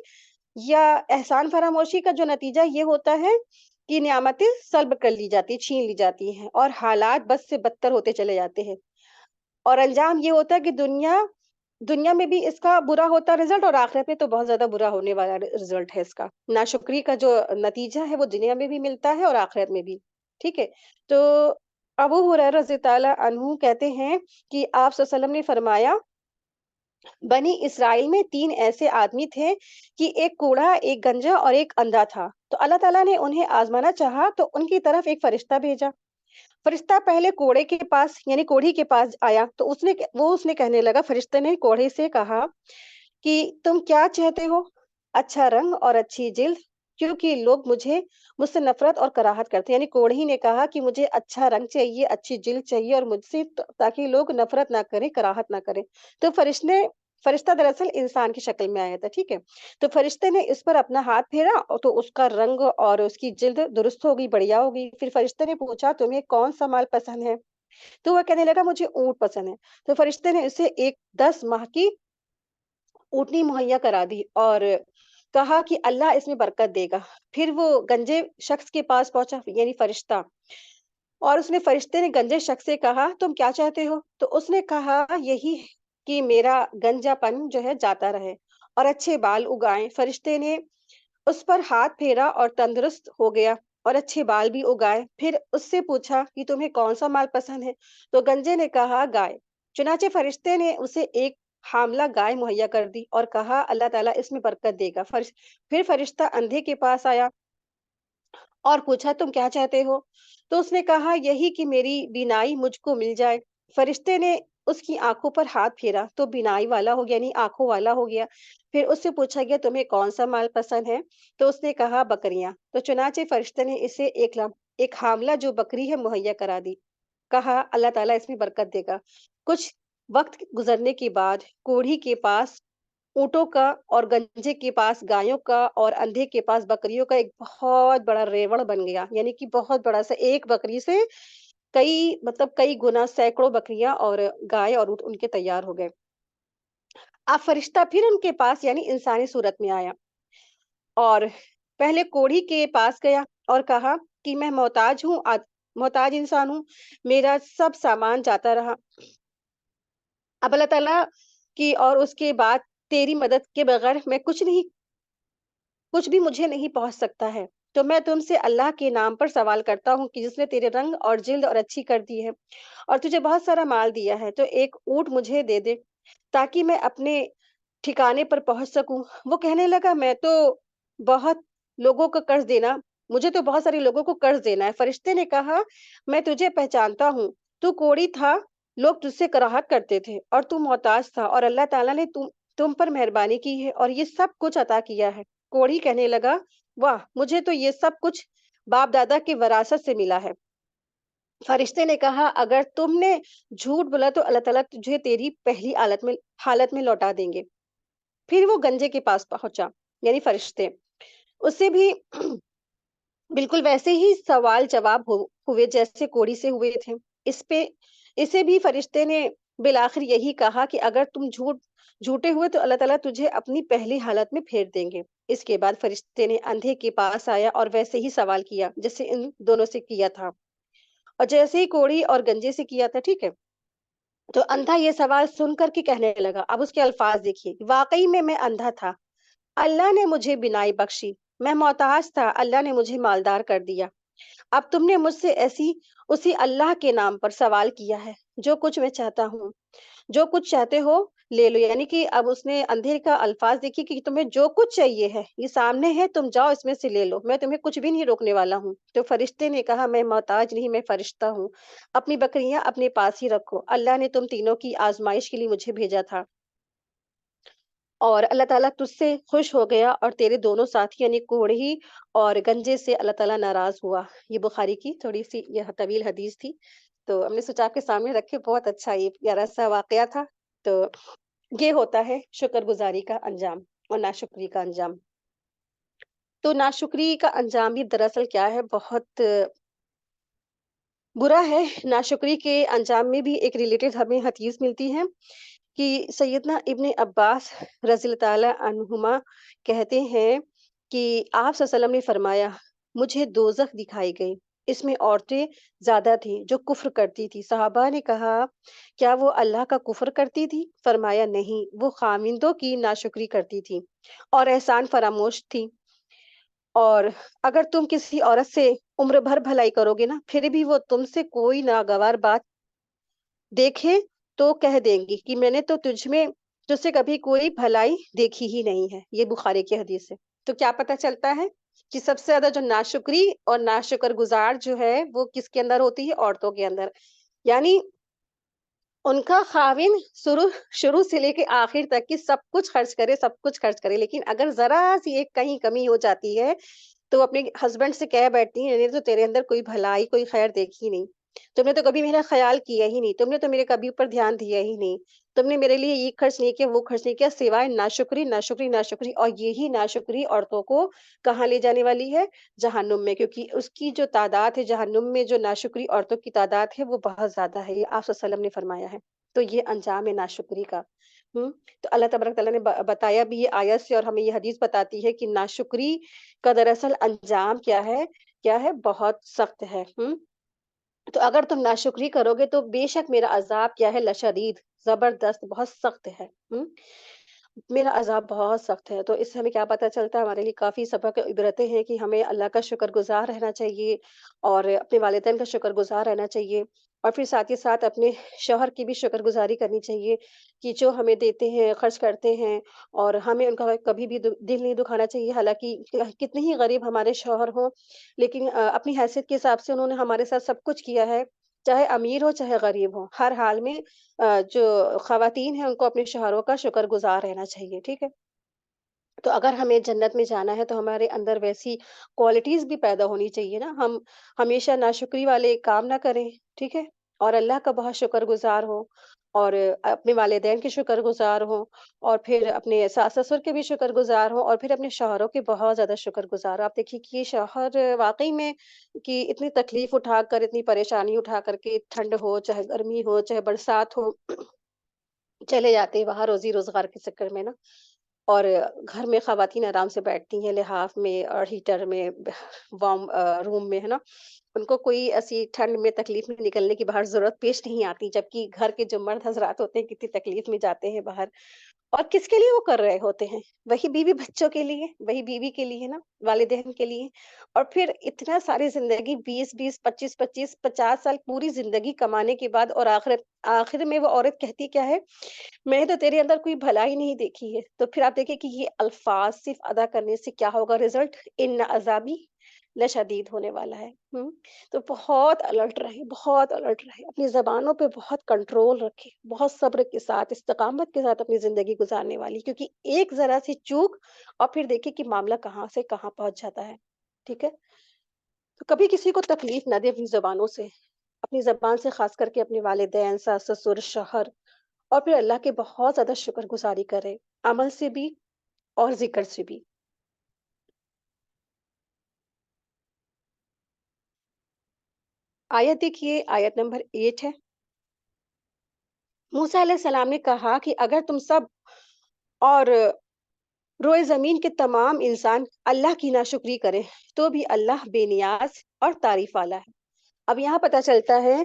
یا احسان فراموشی کا جو نتیجہ یہ ہوتا ہے کہ نعمتیں سلب کر لی جاتی، چھین لی جاتی ہیں، اور حالات بد سے بدتر ہوتے چلے جاتے ہیں. اور انجام یہ ہوتا ہے کہ دنیا میں بھی اس کا برا ہوتا رزلٹ، اور آخرت میں تو بہت زیادہ برا ہونے والا رزلٹ ہے اس کا. ناشکری کا جو نتیجہ ہے وہ دنیا میں بھی ملتا ہے اور آخرت میں بھی. ٹھیک ہے. تو ابو ہریرہ رضی اللہ عنہ کہتے ہیں کہ آپ صلی اللہ علیہ وسلم نے فرمایا بنی اسرائیل میں 3 ایسے آدمی تھے کہ ایک کوڑا، ایک گنجا اور ایک اندھا تھا. تو اللہ تعالیٰ نے انہیں آزمانا چاہا تو ان کی طرف ایک فرشتہ بھیجا. فرشتہ پہلے کوڑے کے پاس یعنی کوڑھی کے پاس آیا تو اس نے کہنے لگا، فرشتے نے کوڑھے سے کہا کہ تم کیا چاہتے ہو؟ اچھا رنگ اور اچھی جلد، کیونکہ لوگ مجھ سے نفرت اور کراہت کرتے ہیں. یعنی کوڑھی نے کہا کہ مجھے اچھا رنگ چاہیے، اچھی جلد چاہیے، اور مجھ سے تاکہ لوگ نفرت نہ کریں، کراہت نہ کریں. تو فرشتہ دراصل انسان کی شکل میں آیا تھا. ٹھیک ہے. تو فرشتے نے اس پر اپنا ہاتھ پھیرا تو اس کا رنگ اور اس کی جلد درست ہو گئی، بڑھیا ہو گئی. پھر فرشتے نے پوچھا تمہیں کون سا مال پسند ہے؟ تو وہ کہنے لگا مجھے اونٹ پسند ہے. تو فرشتے نے اسے ایک 10 ماہ کی اونٹنی مہیا کرا دی اور کہا کہ اللہ اس میں برکت دے گا. پھر وہ گنجے شخص کے پاس پہنچا، یعنی فرشتہ، اور فرشتے نے گنجے شخص سے کہا تم کیا چاہتے ہو؟ تو اس نے کہا یہی کہ میرا گنجا پن جو ہے جاتا رہے اور اچھے بال اگائیں. فرشتے نے اس پر ہاتھ پھیرا اور تندرست ہو گیا اور اچھے بال بھی اگائے. پھر اس سے پوچھا کہ تمہیں کون سا مال پسند ہے؟ تو گنجے نے کہا گائے. چنانچہ فرشتے نے اسے ایک حاملہ گائے مہیا کر دی اور کہا اللہ تعالیٰ اس میں برکت دے گا. پھر فرشتہ اندھے کے پاس آیا اور پوچھا تم کیا چاہتے ہو؟ تو اس نے کہا یہی کہ میری بینائی مجھ کو مل جائے. فرشتے نے اس کی آنکھوں پر ہاتھ پھیرا تو بینائی والا ہو گیا، یعنی آنکھوں والا ہو گیا. پھر اس سے پوچھا گیا تمہیں کون سا مال پسند ہے؟ تو اس نے کہا بکریاں. تو چنانچہ فرشتے نے اسے ایک حاملہ جو بکری ہے مہیا کرا دی. کہا اللہ تعالیٰ اس میں برکت دے گا۔ کچھ وقت گزرنے کے بعد کوڑھی کے پاس اونٹوں کا اور گنجے کے پاس گایوں کا اور اندھے کے پاس بکریوں کا ایک بہت بڑا ریوڑ بن گیا، یعنی کہ بہت بڑا سا، ایک بکری سے کئی مطلب کئی گنا سینکڑوں بکریاں اور گائے اور اونٹ ان کے تیار ہو گئے۔ اب فرشتہ پھر ان کے پاس یعنی انسانی صورت میں آیا اور پہلے کوڑھی کے پاس گیا اور کہا کہ میں محتاج ہوں، محتاج انسان ہوں، میرا سب سامان جاتا رہا۔ اب اللہ تعالیٰ کی اور اس کے بعد تیری مدد کے بغیر میں کچھ بھی مجھے نہیں پہنچ سکتا ہے، تو میں تم سے اللہ کے نام پر سوال کرتا ہوں کہ جس نے تیرے رنگ اور جلد اور اچھی کر دی ہے اور تجھے بہت سارا مال دیا ہے، تو ایک اونٹ مجھے دے دے تاکہ میں اپنے ٹھکانے پر پہنچ سکوں۔ وہ کہنے لگا بہت لوگوں کا قرض دینا مجھے تو بہت سارے لوگوں کو قرض دینا ہے۔ فرشتے نے کہا میں تجھے پہچانتا ہوں، تو کوڑی تھا، لوگ تجھ سے کراہت کرتے تھے اور تو محتاج تھا اور اللہ تعالیٰ نے تم پر مہربانی کی ہے اور یہ سب کچھ عطا کیا ہے۔ کوڑی کہنے لگا واہ، مجھے تو یہ سب کچھ باپ دادا کی وراثت سے ملا ہے۔ فرشتے نے کہا اگر تم نے جھوٹ بولا تو اللہ تعالیٰ تجھے تیری پہلی حالت میں لوٹا دیں گے۔ پھر وہ گنجے کے پاس پہنچا، یعنی فرشتے، اس سے بھی بالکل ویسے ہی سوال جواب ہوئے جیسے کوڑی سے ہوئے تھے۔ اسے بھی فرشتے نے بالآخر یہی کہا کہ اگر تم جھوٹے ہوئے تو اللہ تعالیٰ تجھے اپنی پہلی حالت میں پھیر دیں گے۔ اس کے بعد فرشتے نے اندھے کے پاس آیا اور ویسے ہی سوال کیا جیسے ان دونوں سے کیا تھا اور جیسے ہی کوڑی اور گنجے سے کیا تھا، ٹھیک ہے؟ تو اندھا یہ سوال سن کر کے کہنے لگا، اب اس کے الفاظ دیکھیے، واقعی میں اندھا تھا، اللہ نے مجھے بینائی بخشی، میں محتاج تھا، اللہ نے مجھے مالدار کر دیا۔ اب تم نے مجھ سے اسی اللہ کے نام پر سوال کیا ہے، جو کچھ میں چاہتا ہوں، جو کچھ چاہتے ہو لے لو۔ یعنی کہ اب اس نے اندھے کا الفاظ دیکھیے کہ تمہیں جو کچھ چاہیے ہے یہ سامنے ہے، تم جاؤ اس میں سے لے لو، میں تمہیں کچھ بھی نہیں روکنے والا ہوں۔ تو فرشتے نے کہا میں محتاج نہیں، میں فرشتہ ہوں، اپنی بکریاں اپنے پاس ہی رکھو، اللہ نے تم تینوں کی آزمائش کے لیے مجھے بھیجا تھا اور اللہ تعالیٰ تجھ سے خوش ہو گیا اور تیرے دونوں ساتھی یعنی کوڑھی اور گنجے سے اللہ تعالیٰ ناراض ہوا۔ یہ بخاری کی تھوڑی سی یہ طویل حدیث تھی، تو ہم نے سوچا آپ کے سامنے رکھے، بہت اچھا یہ پیارا سا واقعہ تھا۔ تو یہ ہوتا ہے شکر گزاری کا انجام اور ناشکری کا انجام۔ تو ناشکری کا انجام بھی دراصل کیا ہے، بہت برا ہے۔ ناشکری کے انجام میں بھی ایک ریلیٹڈ ہمیں حدیث ملتی ہے کہ سیدنا ابن عباس رضی اللہ تعالیٰ عنہما کہتے ہیں کہ آپ صلی اللہ علیہ وسلم نے فرمایا مجھے دوزخ دکھائی گئی، اس میں عورتیں زیادہ تھیں جو کفر کرتی تھی۔ صحابہ نے کہا کیا وہ اللہ کا کفر کرتی تھی؟ فرمایا نہیں، وہ خاوندوں کی ناشکری کرتی تھی اور احسان فراموش تھی۔ اور اگر تم کسی عورت سے عمر بھر بھلائی کرو گے نا، پھر بھی وہ تم سے کوئی ناگوار بات دیکھے تو کہہ دیں گی کہ میں نے تو تجھ سے کبھی کوئی بھلائی دیکھی ہی نہیں ہے۔ یہ بخاری کی حدیث ہے۔ تو کیا پتہ چلتا ہے کہ سب سے زیادہ جو ناشکری اور ناشکر گزار جو ہے وہ کس کے اندر ہوتی ہے؟ عورتوں کے اندر۔ یعنی ان کا خاوند شروع سے لے کے آخر تک کی سب کچھ خرچ کرے، لیکن اگر ذرا سی ایک کہیں کمی ہو جاتی ہے تو اپنے ہسبینڈ سے کہہ بیٹھتی ہیں تو تیرے اندر کوئی بھلائی کوئی خیر دیکھی نہیں، تم نے تو کبھی میرا خیال کیا ہی نہیں، تم نے تو میرے کبھی اوپر دھیان دیا ہی نہیں، تم نے میرے لیے یہ خرچ نہیں کیا، وہ خرچ نہیں کیا، سوائے ناشکری ناشکری ناشکری۔ اور یہی ناشکری عورتوں کو کہاں لے جانے والی ہے؟ جہنم میں، کیونکہ اس کی جو تعداد ہے جہنم میں، جو ناشکری عورتوں کی تعداد ہے وہ بہت زیادہ ہے، یہ آپ صلی اللہ علیہ وسلم نے فرمایا ہے۔ تو یہ انجام ہے ناشکری کا۔ تو اللہ تبارک تعالیٰ نے بتایا بھی یہ آیت سے، اور ہمیں یہ حدیث بتاتی ہے کہ ناشکری کا دراصل انجام کیا ہے؟ بہت سخت ہے۔ تو اگر تم ناشکری کرو گے تو بے شک میرا عذاب کیا ہے؟ لشدید، زبردست، بہت سخت ہے۔ میرا عذاب بہت سخت ہے۔ تو اس سے ہمیں کیا پتہ چلتا ہے؟ ہمارے لیے کافی سبق عبرتیں ہیں کہ ہمیں اللہ کا شکر گزار رہنا چاہیے اور اپنے والدین کا شکر گزار رہنا چاہیے، اور پھر ساتھ ہی ساتھ اپنے شوہر کی بھی شکر گزاری کرنی چاہیے کہ جو ہمیں دیتے ہیں، خرچ کرتے ہیں، اور ہمیں ان کا کبھی بھی دل نہیں دکھانا چاہیے، حالانکہ کتنے ہی غریب ہمارے شوہر ہوں لیکن اپنی حیثیت کے حساب سے انہوں نے ہمارے ساتھ سب کچھ کیا ہے، چاہے امیر ہو چاہے غریب ہو، ہر حال میں جو خواتین ہیں ان کو اپنے شوہروں کا شکر گزار رہنا چاہیے، ٹھیک ہے؟ تو اگر ہمیں جنت میں جانا ہے تو ہمارے اندر ویسی کوالٹیز بھی پیدا ہونی چاہیے نا، ہم ہمیشہ ناشکری والے کام نہ کریں، ٹھیک ہے؟ اور اللہ کا بہت شکر گزار ہوں، اور اپنے والدین کے شکر گزار ہوں، اور پھر اپنے ساس سسر کے بھی شکر گزار ہوں، اور پھر اپنے شوہروں کے بہت زیادہ شکر گزار ہوں۔ آپ دیکھیے کہ یہ شوہر واقعی میں کہ اتنی تکلیف اٹھا کر، اتنی پریشانی اٹھا کر کے، ٹھنڈ ہو چاہے گرمی ہو چاہے برسات ہو، چلے جاتے ہیں وہاں روزی روزگار کے چکر میں نا، اور گھر میں خواتین آرام سے بیٹھتی ہیں لحاف میں اور ہیٹر میں، وارم روم میں، ہے نا، ان کو کوئی ایسی ٹھنڈ میں تکلیف میں نکلنے کی باہر ضرورت پیش نہیں آتی، جبکہ گھر کے جو مرد حضرات ہوتے ہیں کتنی تکلیف میں جاتے ہیں باہر، اور کس کے لیے وہ کر رہے ہوتے ہیں؟ وہی بیوی بچوں کے لیے، وہی بیوی کے لیے نا، والدین کے لیے۔ اور پھر اتنا ساری زندگی 20 20 25 25 50 سال پوری زندگی کمانے کے بعد، اور آخر میں وہ عورت کہتی کیا ہے؟ میں نے تو تیرے اندر کوئی بھلائی نہیں دیکھی ہے۔ تو پھر آپ دیکھیں کہ یہ الفاظ صرف ادا کرنے سے کیا ہوگا رزلٹ؟ ان عذابی لشدید ہونے والا ہے۔ تو بہت الرٹ رہے، بہت الرٹ رہے، اپنی زبانوں پہ بہت کنٹرول رکھے، بہت صبر کے ساتھ، استقامت کے ساتھ اپنی زندگی گزارنے والی، کیونکہ ایک ذرا سی چوک اور پھر دیکھیں کہ معاملہ کہاں سے کہاں پہنچ جاتا ہے۔ ٹھیک ہے؟ تو کبھی کسی کو تکلیف نہ دے اپنی زبانوں سے، اپنی زبان سے، خاص کر کے اپنے والدین، ساس سسر، شوہر، اور پھر اللہ کے بہت زیادہ شکر گزاری کرے، عمل سے بھی اور ذکر سے بھی۔ آیت دیکھیے، آیت نمبر 8 ہے۔ موسیٰ علیہ السلام نے کہا کہ اگر تم سب اور روئے زمین کے تمام انسان اللہ کی ناشکری کریں تو بھی اللہ بے نیاز اور تعریف والا ہے۔ اب یہاں پتہ چلتا ہے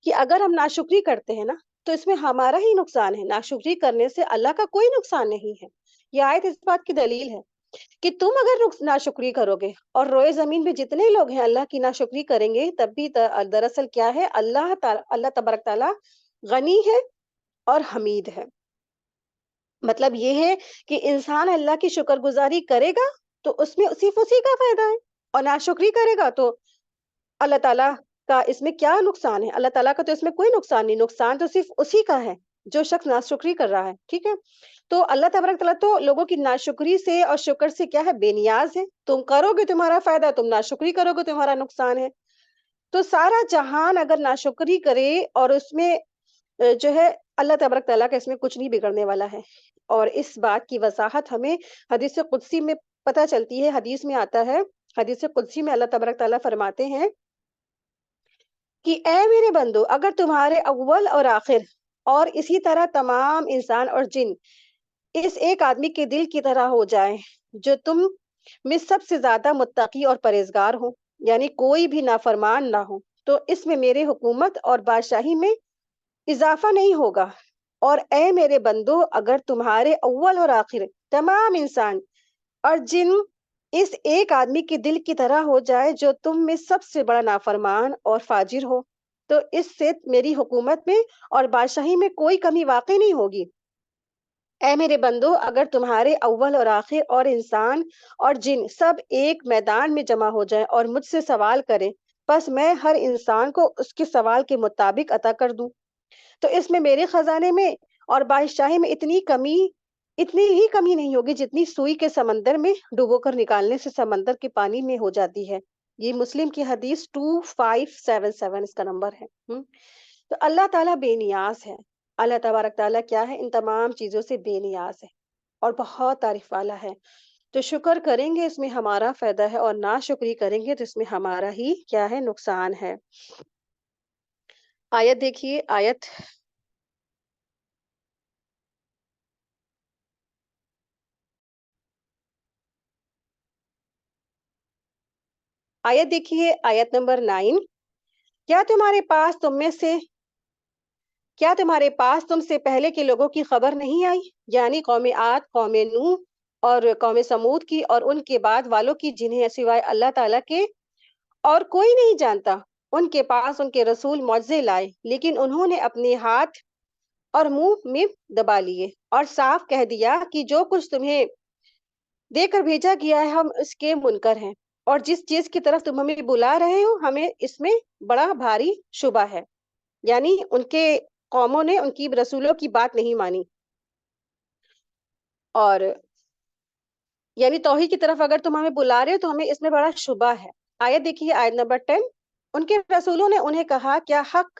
کہ اگر ہم ناشکری کرتے ہیں نا تو اس میں ہمارا ہی نقصان ہے، ناشکری کرنے سے اللہ کا کوئی نقصان نہیں ہے۔ یہ آیت اس بات کی دلیل ہے کہ تم اگر ناشکری کرو گے اور روئے زمین پہ جتنے لوگ ہیں اللہ کی ناشکری کریں گے، تب بھی دراصل کیا ہے؟ اللہ تبارک تعالیٰ غنی ہے اور حمید ہے۔ مطلب یہ ہے کہ انسان اللہ کی شکر گزاری کرے گا تو اس میں صرف اسی کا فائدہ ہے، اور ناشکری کرے گا تو اللہ تعالیٰ کا اس میں کیا نقصان ہے؟ اللہ تعالیٰ کا تو اس میں کوئی نقصان نہیں، نقصان تو صرف اسی کا ہے جو شخص ناشکری کر رہا ہے۔ ٹھیک ہے؟ تو اللہ تبارک تعالیٰ تو لوگوں کی ناشکری سے اور شکر سے کیا ہے؟ بے نیاز ہے۔ تم کرو گے تمہارا فائدہ، تم ناشکری کرو گے تمہارا نقصان ہے۔ تو سارا جہان اگر ناشکری کرے اور اس میں جو ہے اللہ تبارک تعالیٰ کا اس میں کچھ نہیں بگڑنے والا ہے۔ اور اس بات کی وضاحت ہمیں حدیث قدسی میں پتہ چلتی ہے، حدیث میں آتا ہے، حدیث قدسی میں اللہ تبارک تعالیٰ فرماتے ہیں کہ اے میرے بندو، اگر تمہارے اول اور آخر اور اسی طرح تمام انسان اور جن اس ایک آدمی کے دل کی طرح ہو جائیں جو تم میں سب سے زیادہ متقی اور پرہیزگار ہو، یعنی کوئی بھی نافرمان نہ ہو، تو اس میں میرے حکومت اور بادشاہی میں اضافہ نہیں ہوگا۔ اور اے میرے بندو، اگر تمہارے اول اور آخر تمام انسان اور جن اس ایک آدمی کے دل کی طرح ہو جائے جو تم میں سب سے بڑا نافرمان اور فاجر ہو، تو اس سے میری حکومت میں اور بادشاہی میں کوئی کمی واقع نہیں ہوگی۔ اے میرے بندو، اگر تمہارے اول اور آخر اور انسان اور جن سب ایک میدان میں جمع ہو جائیں اور مجھ سے سوال کریں، بس میں ہر انسان کو اس کے سوال کے مطابق عطا کر دوں، تو اس میں میرے خزانے میں اور بادشاہی میں اتنی ہی کمی نہیں ہوگی جتنی سوئی کے سمندر میں ڈبو کر نکالنے سے سمندر کے پانی میں ہو جاتی ہے۔ یہ مسلم کی حدیث 2577 اس کا نمبر ہے۔ تو اللہ تعالیٰ بے نیاز ہے، اللہ تبارک تعالیٰ کیا ہے؟ ان تمام چیزوں سے بے نیاز ہے اور بہت تعریف والا ہے۔ تو شکر کریں گے اس میں ہمارا فائدہ ہے، اور ناشکری کریں گے تو اس میں ہمارا ہی کیا ہے؟ نقصان ہے۔ آیت دیکھیے، آیت نمبر 9۔ کیا تمہارے پاس تم سے پہلے کے لوگوں کی خبر نہیں آئی، یعنی قوم عاد، قوم نوح اور قوم سمود کی، اور ان کے بعد والوں کی، جنہیں سوائے اللہ تعالیٰ کے اور کوئی نہیں جانتا؟ ان کے پاس ان کے رسول معجزے لائے، لیکن انہوں نے اپنے ہاتھ اور منہ میں دبا لیے اور صاف کہہ دیا کہ جو کچھ تمہیں دے کر بھیجا گیا ہے ہم اس کے منکر ہیں، اور جس چیز کی طرف تم ہمیں بلا رہے ہو ہمیں اس میں بڑا بھاری شبہ ہے۔ یعنی ان کے قوموں نے ان کی رسولوں کی بات نہیں مانی، اور یعنی توحید کی طرف اگر تم ہمیں بلا رہے ہو تو ہمیں اس میں بڑا شبہ ہے۔ آیت دیکھیے، آیت نمبر 10۔ ان کے رسولوں نے انہیں کہا، کیا حق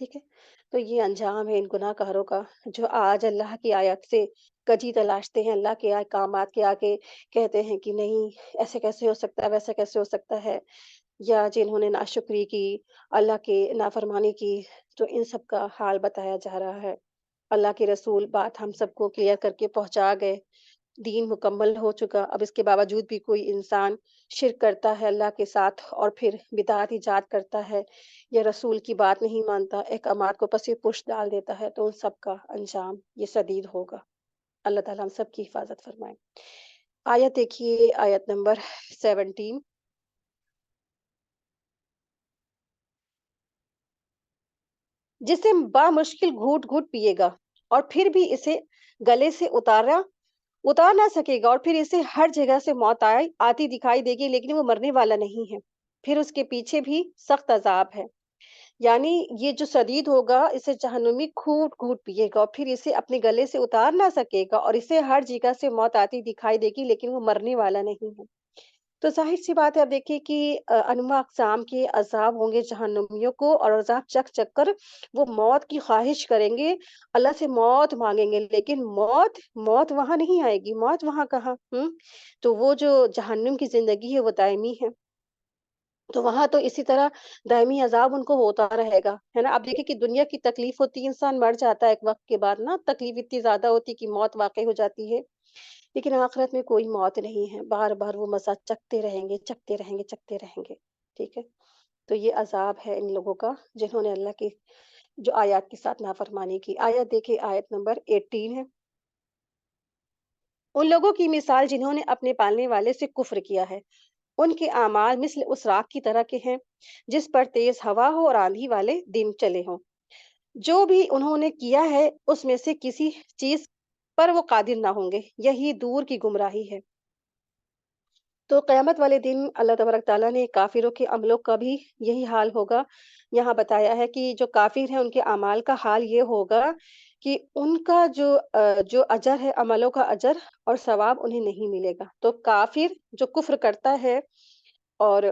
ٹھیک ہے؟ تو یہ انجام ہے ان گناہ گاروں کا، جو آج اللہ کی آیت سے کجی تلاشتے ہیں، اللہ کے احکامات کے آگے کہتے ہیں کہ نہیں ایسے کیسے ہو سکتا ہے، ویسے کیسے ہو سکتا ہے، یا جنہوں نے ناشکری کی، اللہ کی نافرمانی کی، تو ان سب کا حال بتایا جا رہا ہے۔ اللہ کے رسول بات ہم سب کو کلیئر کر کے پہنچا گئے، دین مکمل ہو چکا، اب اس کے باوجود بھی کوئی انسان شرک کرتا ہے اللہ کے ساتھ اور پھر بدعت ایجاد کرتا ہے یا رسول کی بات نہیں مانتا، احکامات کو پس پش ڈال دیتا ہے، تو ان سب کا انجام یہ شدید ہوگا۔ اللہ تعالیٰ ہم سب کی حفاظت فرمائے۔ آیت دیکھیے، آیت نمبر 17، جسے بامشکل گھوٹ گھوٹ پیے گا اور پھر بھی اسے گلے سے اتار نہ سکے گا، اور پھر اسے ہر جگہ سے موت آتی دکھائی دے گی لیکن وہ مرنے والا نہیں ہے، پھر اس کے پیچھے بھی سخت عذاب ہے۔ یعنی یہ جو شدید ہوگا، اسے جہنمی گھوٹ گھوٹ پیے گا اور پھر اسے اپنے گلے سے اتار نہ سکے گا، اور اسے ہر جگہ سے موت آتی دکھائی دے گی لیکن وہ مرنے والا نہیں ہے۔ تو ظاہر سی بات ہے، اب دیکھیے کہ انواع اقسام کے عذاب ہوں گے جہنمیوں کو، اور عذاب چکھ چکھ کر وہ موت کی خواہش کریں گے، اللہ سے موت مانگیں گے، لیکن موت وہاں نہیں آئے گی، موت وہاں کہاں؟ تو وہ جو جہنم کی زندگی ہے وہ دائمی ہے، تو وہاں تو اسی طرح دائمی عذاب ان کو ہوتا رہے گا، ہے نا؟ اب دیکھیں کہ دنیا کی تکلیف ہوتی ہے، انسان مر جاتا ہے ایک وقت کے بعد نا، تکلیف اتنی زیادہ ہوتی کہ موت واقع ہو جاتی ہے، لیکن آخرت میں کوئی موت نہیں ہے، بار بار وہ مزہ چکھتے رہیں گے، چکھتے رہیں گے، چکھتے رہیں گے، ٹھیک ہے؟ تو یہ عذاب ہے ان لوگوں کا جنہوں نے اللہ کی جو آیات کے ساتھ نافرمانی کی۔ آیت دیکھیں، آیت نمبر 18 ہے، ان لوگوں کی مثال جنہوں نے اپنے پالنے والے سے کفر کیا ہے، ان کے اعمال مثل اس راکھ کی طرح کے ہیں جس پر تیز ہوا ہو اور آندھی والے دن چلے ہوں۔ جو بھی انہوں نے کیا ہے اس میں سے کسی چیز پر وہ قادر نہ ہوں گے، یہی دور کی گمراہی ہے۔ تو قیامت والے دن اللہ تبارک تعالیٰ نے کافروں کے عملوں کا بھی یہی حال ہوگا۔ یہاں بتایا ہے کہ جو کافر ہیں ان کے اعمال کا حال یہ ہوگا کہ ان کا جو اجر ہے، عملوں کا اجر اور ثواب انہیں نہیں ملے گا۔ تو کافر جو کفر کرتا ہے اور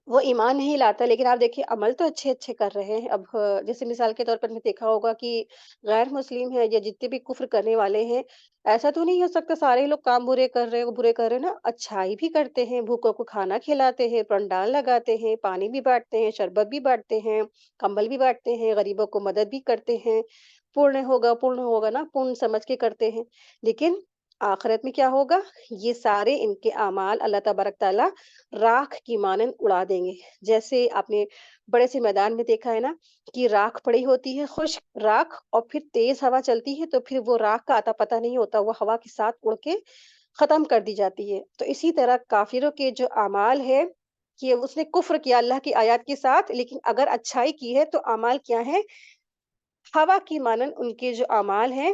وہ ایمان نہیں لاتا، لیکن آپ دیکھیے عمل تو اچھے اچھے کر رہے ہیں، اب جیسے مثال کے طور پر نے دیکھا ہوگا کہ غیر مسلم ہے یا جتنے بھی کفر کرنے والے ہیں، ایسا تو نہیں ہو سکتا سارے لوگ کام برے کر رہے ہیں، وہ برے کر رہے ہیں نا، اچھائی بھی کرتے ہیں، بھوکوں کو کھانا کھلاتے ہیں، پنڈال لگاتے ہیں، پانی بھی بانٹتے ہیں، شربت بھی بانٹتے ہیں، کمبل بھی بانٹتے ہیں، غریبوں کو مدد بھی کرتے ہیں، پورن ہوگا نا، پورن سمجھ کے کرتے ہیں، لیکن آخرت میں کیا ہوگا؟ یہ سارے ان کے اعمال اللہ تبارک تعالیٰ راکھ کی مانند اڑا دیں گے۔ جیسے آپ نے بڑے سے میدان میں دیکھا ہے نا کہ راکھ پڑی ہوتی ہے، خشک راکھ، اور پھر تیز ہوا چلتی ہے تو پھر وہ راکھ کا آتا پتہ نہیں ہوتا، وہ ہوا کے ساتھ اڑ کے ختم کر دی جاتی ہے۔ تو اسی طرح کافروں کے جو اعمال ہے کہ اس نے کفر کیا اللہ کی آیات کے ساتھ، لیکن اگر اچھائی کی ہے تو اعمال کیا ہے؟ ہوا کی مانند ان کے جو اعمال ہیں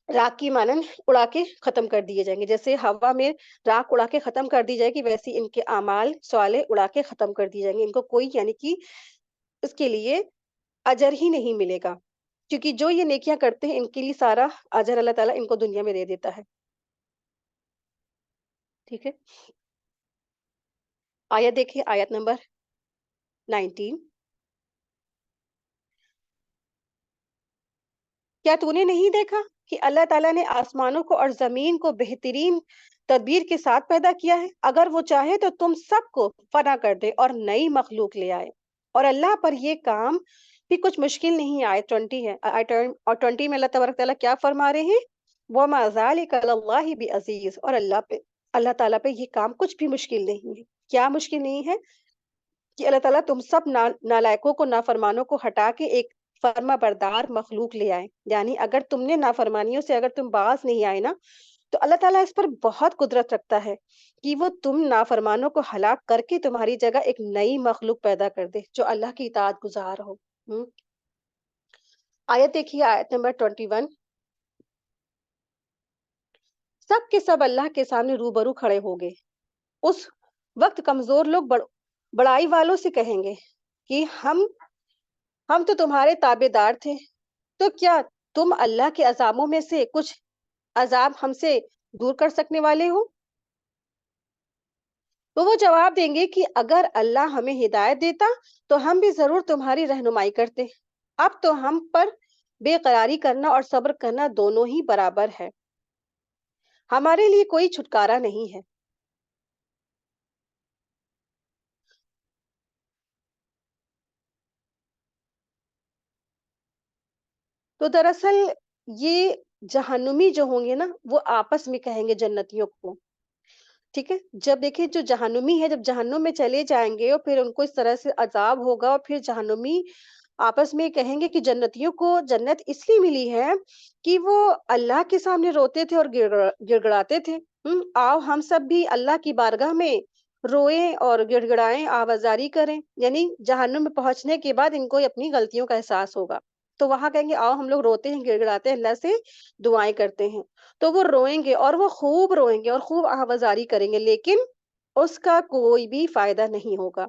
راکھ کی مانند اڑا کے ختم کر دیے جائیں گے، جیسے ہوا میں راکھ اڑا کے ختم کر دی جائے گی، ویسے ان کے اعمال صالح اڑا کے ختم کر دی جائیں گے، ان کو کوئی یعنی کہ اس کے لیے اجر ہی نہیں ملے گا، کیونکہ جو یہ نیکیاں کرتے ہیں ان کے لیے سارا اجر اللہ تعالیٰ ان کو دنیا میں دے دیتا ہے، ٹھیک ہے؟ آیت دیکھیے، آیت نمبر 19، کیا تو نے نہیں دیکھا کہ اللہ تعالیٰ نے آسمانوں کو اور زمین کو بہترین تدبیر کے ساتھ پیدا کیا ہے؟ اگر وہ چاہے تو تم سب کو فنا کر دے اور نئی مخلوق لے آئے، اور اللہ پر یہ کام بھی کچھ مشکل نہیں۔ آئے 20 ہے، اور 20 میں اللہ تبارک تعالیٰ کیا فرما رہے ہیں؟ وَمَا ذَلِكَ عَلَى اللَّهِ بِعَزِيزٍ، اور اللہ تعالیٰ پہ یہ کام کچھ بھی مشکل نہیں ہے۔ کیا مشکل نہیں ہے؟ کہ اللہ تعالیٰ تم سب نالائقوں کو، نافرمانوں کو ہٹا کے ایک فرما بردار مخلوق لے آئے، یعنی اگر تم نے نافرمانیوں سے اگر تم باز نہیں آئے نا، تو اللہ تعالیٰ اس پر بہت قدرت رکھتا ہے کہ وہ تم نافرمانوں کو ہلاک کر کے تمہاری جگہ ایک نئی مخلوق پیدا کر دے جو اللہ کی اطاعت گزار ہو۔ آیت دیکھیے، آیت نمبر 21، سب کے سب اللہ کے سامنے روبرو کھڑے ہو گئے، اس وقت کمزور لوگ بڑائی والوں سے کہیں گے کہ ہم تو تمہارے تابع دار تھے، تو کیا تم اللہ کے عذابوں میں سے کچھ عذاب ہم سے دور کر سکنے والے ہو؟ تو وہ جواب دیں گے کہ اگر اللہ ہمیں ہدایت دیتا تو ہم بھی ضرور تمہاری رہنمائی کرتے، اب تو ہم پر بے قراری کرنا اور صبر کرنا دونوں ہی برابر ہے، ہمارے لیے کوئی چھٹکارا نہیں ہے۔ تو دراصل یہ جہنمی جو ہوں گے نا، وہ آپس میں کہیں گے جنتیوں کو، ٹھیک ہے؟ جب دیکھیں جو جہنمی ہے، جب جہنم میں چلے جائیں گے اور پھر ان کو اس طرح سے عذاب ہوگا، اور پھر جہنمی آپس میں کہیں گے کہ جنتیوں کو جنت اس لیے ملی ہے کہ وہ اللہ کے سامنے روتے تھے اور گڑ گڑاتے تھے۔ آؤ ہم سب بھی اللہ کی بارگاہ میں روئیں اور گڑ گڑائیں، آوازاری کریں، یعنی جہنم میں پہنچنے کے بعد ان کو اپنی غلطیوں کا احساس ہوگا، تو وہاں کہیں گے آؤ ہم لوگ روتے ہیں، گڑ گڑاتے ہیں، اللہ سے دعائیں کرتے ہیں، تو وہ روئیں گے اور وہ خوب روئیں گے اور خوب آوازاری کریں گے، لیکن اس کا کوئی بھی فائدہ نہیں ہوگا۔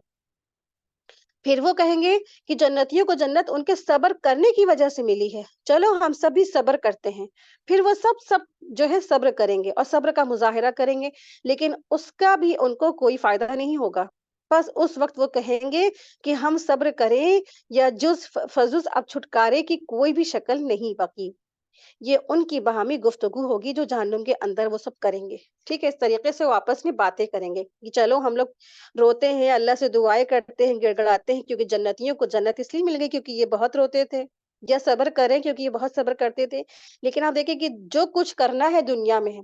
پھر وہ کہیں گے کہ جنتیوں کو جنت ان کے صبر کرنے کی وجہ سے ملی ہے، چلو ہم سب بھی صبر کرتے ہیں۔ پھر وہ سب جو ہے صبر کریں گے اور صبر کا مظاہرہ کریں گے، لیکن اس کا بھی ان کو کوئی فائدہ نہیں ہوگا۔ بس اس وقت وہ کہیں گے کہ ہم صبر کریں یا جز فجز، اب چھٹکارے کی کوئی بھی شکل نہیں باقی۔ یہ ان کی باہمی گفتگو ہوگی جو جہنم کے اندر وہ سب کریں گے، ٹھیک ہے؟ اس طریقے سے وہ آپس میں باتیں کریں گے کہ چلو ہم لوگ روتے ہیں، اللہ سے دعائیں کرتے ہیں، گڑ گڑاتے ہیں، کیونکہ جنتیوں کو جنت اس لیے مل گئی کیونکہ یہ بہت روتے تھے، یا صبر کریں کیونکہ یہ بہت صبر کرتے تھے۔ لیکن آپ دیکھیں کہ جو کچھ کرنا ہے دنیا میں ہے،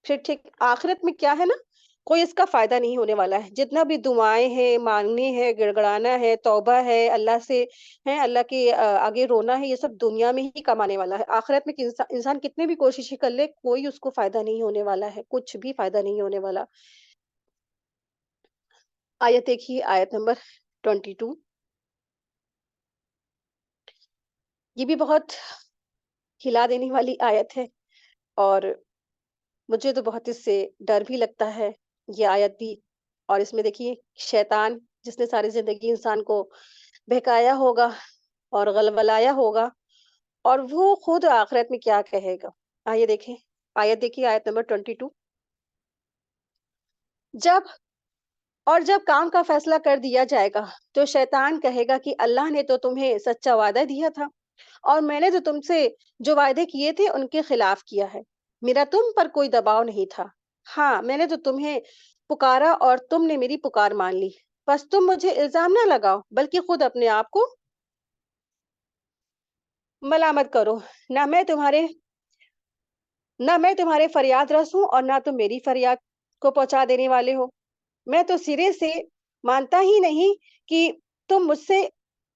پھر ٹھیک آخرت میں کیا ہے نا، کوئی اس کا فائدہ نہیں ہونے والا ہے، جتنا بھی دعائیں ہیں، مانگنی ہے، گڑ گڑانا ہے، توبہ ہے، اللہ سے ہے، اللہ کے آگے رونا ہے، یہ سب دنیا میں ہی کمانے والا ہے۔ آخرت میں انسان کتنے بھی کوششیں کر لے، کوئی اس کو فائدہ نہیں ہونے والا ہے، کچھ بھی فائدہ نہیں ہونے والا۔ آیت دیکھیے، آیت نمبر 22، یہ بھی بہت ہلا دینے والی آیت ہے، اور مجھے تو بہت اس سے ڈر بھی لگتا ہے، یہ آیت بھی۔ اور اس میں دیکھیے شیطان جس نے ساری زندگی انسان کو بہکایا ہوگا اور غلبلایا ہوگا، اور وہ خود آخرت میں کیا کہے گا۔ آئیے دیکھیں، آیت دیکھیے، آیت نمبر 22، جب اور جب کام کا فیصلہ کر دیا جائے گا تو شیطان کہے گا کہ اللہ نے تو تمہیں سچا وعدہ دیا تھا، اور میں نے تو تم سے جو وعدے کیے تھے ان کے خلاف کیا ہے، میرا تم پر کوئی دباؤ نہیں تھا، ہاں میں نے تو تمہیں پکارا اور تم نے میری پکار مان لی، بس تم مجھے الزام نہ لگاؤ بلکہ خود اپنے آپ کو ملامت کرو، نہ میں تمہارے نہ میں تمہارے فریاد رس ہوں اور نہ تم میری فریاد کو پہنچا دینے والے ہو، میں تو سرے سے مانتا ہی نہیں کہ تم مجھ سے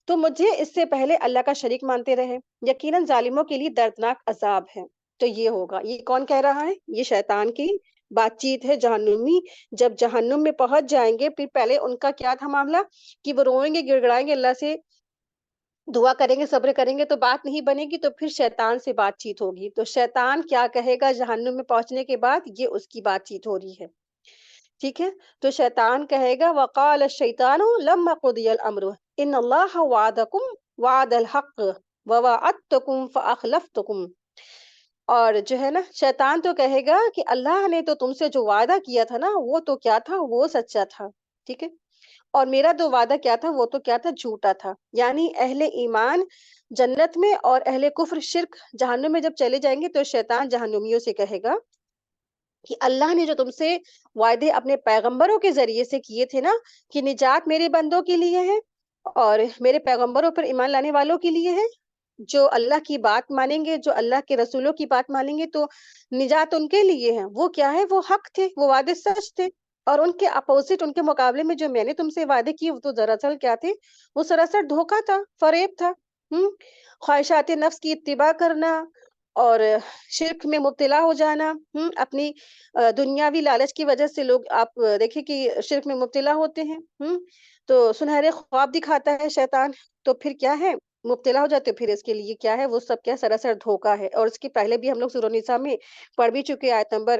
تم مجھے اس سے پہلے اللہ کا شریک مانتے رہے، یقیناً ظالموں کے لیے دردناک عذاب ہے۔ تو یہ ہوگا، یہ کون کہہ رہا ہے؟ یہ شیطان کی بات چیت ہے، جہنمی جب جہنم میں پہنچ جائیں گے، پھر پہلے ان کا کیا تھا معاملہ کہ وہ روئیں گے، گڑ گڑائیں گے، اللہ سے دعا کریں گے، صبر کریں گے، تو بات نہیں بنے گی، تو پھر شیطان سے بات چیت ہوگی۔ تو شیطان کیا کہے گا جہنم میں پہنچنے کے بعد، یہ اس کی بات چیت ہو رہی ہے، ٹھیک ہے؟ تو شیطان کہے گا وقال الشیطان لما قضی الامر ان اللہ وعدکم وعد الحق ووعدتکم فاخلفتکم، اور جو ہے نا شیطان تو کہے گا کہ اللہ نے تو تم سے جو وعدہ کیا تھا نا، وہ تو کیا تھا، وہ سچا تھا، ٹھیک ہے؟ اور میرا جو وعدہ کیا تھا وہ تو کیا تھا، جھوٹا تھا۔ یعنی اہل ایمان جنت میں اور اہل کفر شرک جہنم میں جب چلے جائیں گے تو شیطان جہنمیوں سے کہے گا کہ اللہ نے جو تم سے وعدے اپنے پیغمبروں کے ذریعے سے کیے تھے نا، کہ نجات میرے بندوں کے لیے ہے اور میرے پیغمبروں پر ایمان لانے والوں کے لیے ہے، جو اللہ کی بات مانیں گے، جو اللہ کے رسولوں کی بات مانیں گے، تو نجات ان کے لیے ہے۔ وہ کیا ہے؟ وہ حق تھے، وہ وعدے سچ تھے، اور ان کے اپوزٹ، ان کے مقابلے میں جو میں نے تم سے وعدے کیے وہ تو دراصل کیا تھے؟ وہ سراسر دھوکا تھا، فریب تھا۔ خواہشات نفس کی اتباع کرنا اور شرک میں مبتلا ہو جانا، اپنی دنیاوی لالچ کی وجہ سے لوگ، آپ دیکھیں کہ شرک میں مبتلا ہوتے ہیں، تو سنہرے خواب دکھاتا ہے شیطان، تو پھر کیا ہے؟ مبتلا ہو جاتے، پھر اس کے لیے کیا ہے؟ وہ سب کیا سراسر دھوکا ہے، اور اس کے پہلے بھی ہم لوگ سورہ نساء میں پڑھ بھی چکے، آیت نمبر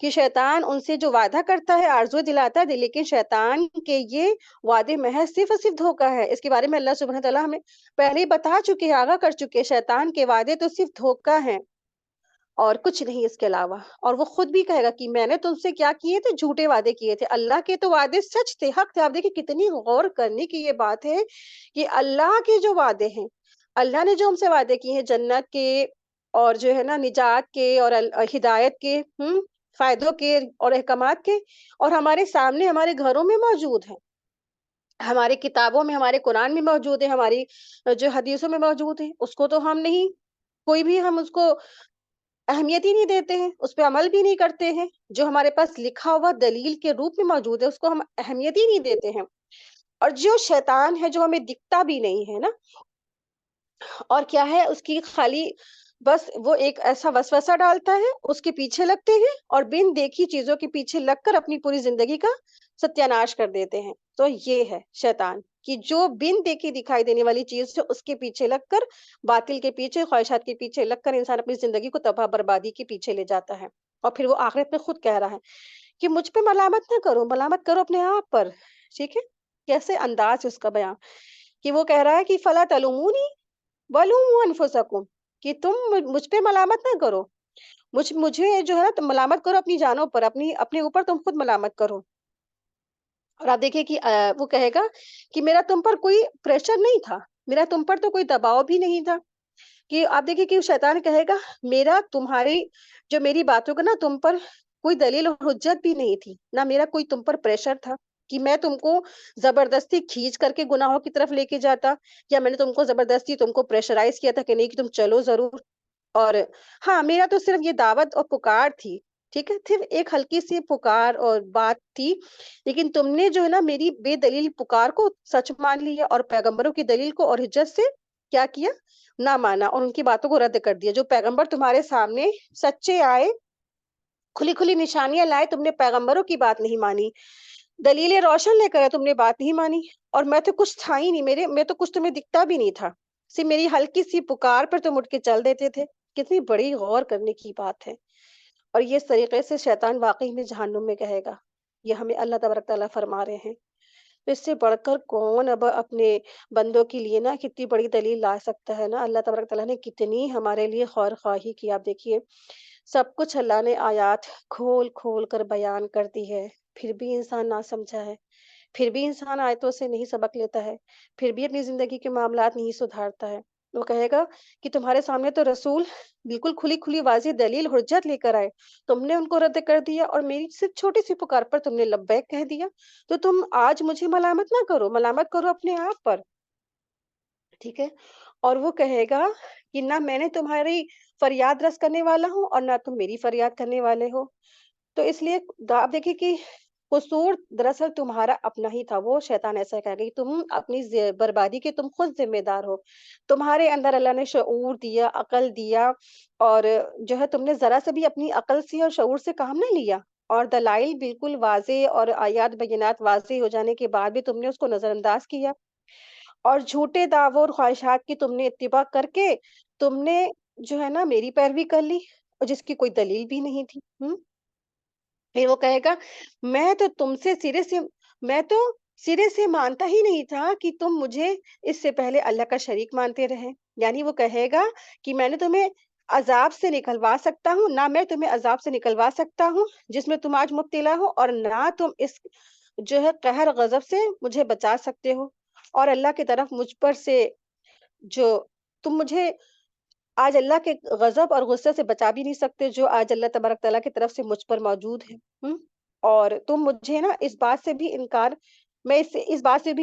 کہ شیطان ان سے جو وعدہ کرتا ہے آرزو دلاتا ہے لیکن شیطان کے یہ وعدے محض صرف اور صرف دھوکا ہے. اس کے بارے میں اللہ سبحانہ تعالیٰ ہمیں پہلے ہی بتا چکے ہیں، آگاہ کر چکے ہیں، شیطان کے وعدے تو صرف دھوکا ہیں اور کچھ نہیں اس کے علاوہ. اور وہ خود بھی کہے گا کہ میں نے تم سے کیا کیے تھے، جھوٹے وعدے کیے تھے. اللہ کے تو وعدے سچ تھے، حق تھے. آپ دیکھیں کتنی غور کرنے کی یہ بات ہے کہ اللہ کے جو وعدے ہیں، اللہ نے جو ہم سے وعدے کیے ہیں جنت کے اور جو ہے نا نجات کے اور ہدایت کے، فائدوں کے اور احکامات کے، اور ہمارے سامنے ہمارے گھروں میں موجود ہیں، ہماری کتابوں میں، ہمارے قرآن میں موجود ہے، ہماری جو حدیثوں میں موجود ہے. اس کو تو ہم نہیں، کوئی بھی ہم اس کو اہمیت ہی نہیں دیتے ہیں، اس پہ عمل بھی نہیں کرتے ہیں. جو ہمارے پاس لکھا ہوا دلیل کے روپ میں موجود ہے اس کو ہم اہمیت ہی نہیں دیتے ہیں. اور جو شیطان ہے جو ہمیں دکھتا بھی نہیں ہے نا، اور کیا ہے اس کی خالی بس وہ ایک ایسا وسوسہ ڈالتا ہے، اس کے پیچھے لگتے ہیں اور بن دیکھی چیزوں کے پیچھے لگ کر اپنی پوری زندگی کا ستیاناش کر دیتے ہیں. تو یہ ہے شیطان کہ جو بن دیکھی دکھائی دینے والی چیز سے اس کے پیچھے لگ کر، باطل کے پیچھے، خواہشات کے پیچھے لگ کر انسان اپنی زندگی کو تباہ بربادی کے پیچھے لے جاتا ہے. اور پھر وہ آخرت میں خود کہہ رہا ہے کہ مجھ پہ ملامت نہ کرو، ملامت کرو اپنے آپ پر. ٹھیک ہے، کیسے انداز ہے اس کا بیان کہ وہ کہہ رہا ہے کہ فلا تلومونی ولوموا انفسکم، کہ تم مجھ پہ ملامت نہ کرو، مجھے جو ہے نا تم ملامت کرو اپنی جانوں پر، اپنے اوپر تم خود ملامت کرو. اور آپ دیکھیں کہ وہ کہے گا کہ میرا تم پر کوئی پریشر نہیں تھا، میرا تم پر تو کوئی دباؤ بھی نہیں تھا. کہ آپ دیکھیں کہ شیطان کہے گا میرا تمہاری جو میری باتوں کا نا تم پر کوئی دلیل اور حجت بھی نہیں تھی، نہ میرا کوئی تم پر پریشر تھا کہ میں تم کو زبردستی کھینچ کر کے گناہوں کی طرف لے کے جاتا، یا میں نے تم کو زبردستی تم کو پریشرائز کیا تھا کہ نہیں کہ تم چلو ضرور. اور ہاں، میرا تو صرف یہ دعوت اور پکار تھی. ٹھیک ہے، صرف ایک ہلکی سی پکار اور بات تھی، لیکن تم نے جو ہے نا میری بے دلیل پکار کو سچ مان لیا اور پیغمبروں کی دلیل کو اور حجت سے کیا کیا، نہ مانا، اور ان کی باتوں کو رد کر دیا. جو پیغمبر تمہارے سامنے سچے آئے، کھلی کھلی نشانیاں لائے، تم نے پیغمبروں کی بات نہیں مانی، دلیلیں روشن لے کر تم نے بات نہیں مانی. اور میں تو کچھ تھا ہی نہیں، میں تو کچھ تمہیں دکھتا بھی نہیں تھا، صرف میری ہلکی سی پکار پر تم اٹھ کے چل دیتے تھے. کتنی بڑی غور کرنے کی بات ہے. اور یہ اس طریقے سے شیطان واقعی میں جہنم میں کہے گا، یہ ہمیں اللہ تبارک تعالیٰ فرما رہے ہیں. تو اس سے بڑھ کر کون اب اپنے بندوں کے لیے نا کتنی بڑی دلیل لا سکتا ہے نا. اللہ تبارک تعالیٰ نے کتنی ہمارے لیے خیر خواہی کی. آپ دیکھیے سب کچھ اللہ نے آیات کھول کھول کر بیان کر دی ہے، پھر بھی انسان نہ سمجھا ہے، پھر بھی انسان آیتوں سے نہیں سبق لیتا ہے، پھر بھی اپنی زندگی کے معاملات نہیں سدھارتا ہے. وہ کہے گا کہ تمہارے سامنے تو رسول بالکل کھلی کھلی واضح دلیل حجت لے کر آئے، تم نے ان کو رد کر دیا اور میری صرف چھوٹی سی پکار پر تم نے لبیک کہہ دیا. تو تم آج مجھے ملامت نہ کرو، ملامت کرو اپنے آپ پر. ٹھیک ہے. اور وہ کہے گا کہ نہ میں نے تمہاری فریاد رس کرنے والا ہوں اور نہ تم میری فریاد کرنے والے ہو. تو اس لیے آپ دیکھیں کہ قصور دراصل تمہارا اپنا ہی تھا. وہ شیطان ایسا کہے گا کہ تم اپنی بربادی کے تم خود ذمہ دار ہو. تمہارے اندر اللہ نے شعور دیا، عقل دیا، اور جو ہے تم نے ذرا سے بھی اپنی عقل سے اور شعور سے کام نہ لیا، اور دلائل بالکل واضح اور آیات بینات واضح ہو جانے کے بعد بھی تم نے اس کو نظر انداز کیا، اور جھوٹے دعووں اور خواہشات کی تم نے اتباع کر کے تم نے جو ہے نا میری پیروی کر لی، اور جس کی کوئی دلیل بھی نہیں تھی. پھر وہ کہے گا میں تو تم سے میں تو سرے سے مانتا ہی نہیں تھا کہ تم مجھے اس سے پہلے اللہ کا شریک مانتے رہے. یعنی وہ کہے گا کہ میں نے تمہیں عذاب سے نکلوا سکتا ہوں، نہ میں تمہیں عذاب سے نکلوا سکتا ہوں جس میں تم آج مبتلا ہو، اور نہ تم اس جو ہے قہر غضب سے مجھے بچا سکتے ہو. اور اللہ کی طرف مجھ پر سے جو تم مجھے آج اللہ کے غضب اور غصے سے بچا بھی نہیں سکتے، جو آج اللہ تبارک تعالیٰ کی طرف سے مجھ پر موجود ہے. اور تم مجھے نا اس بات سے بھی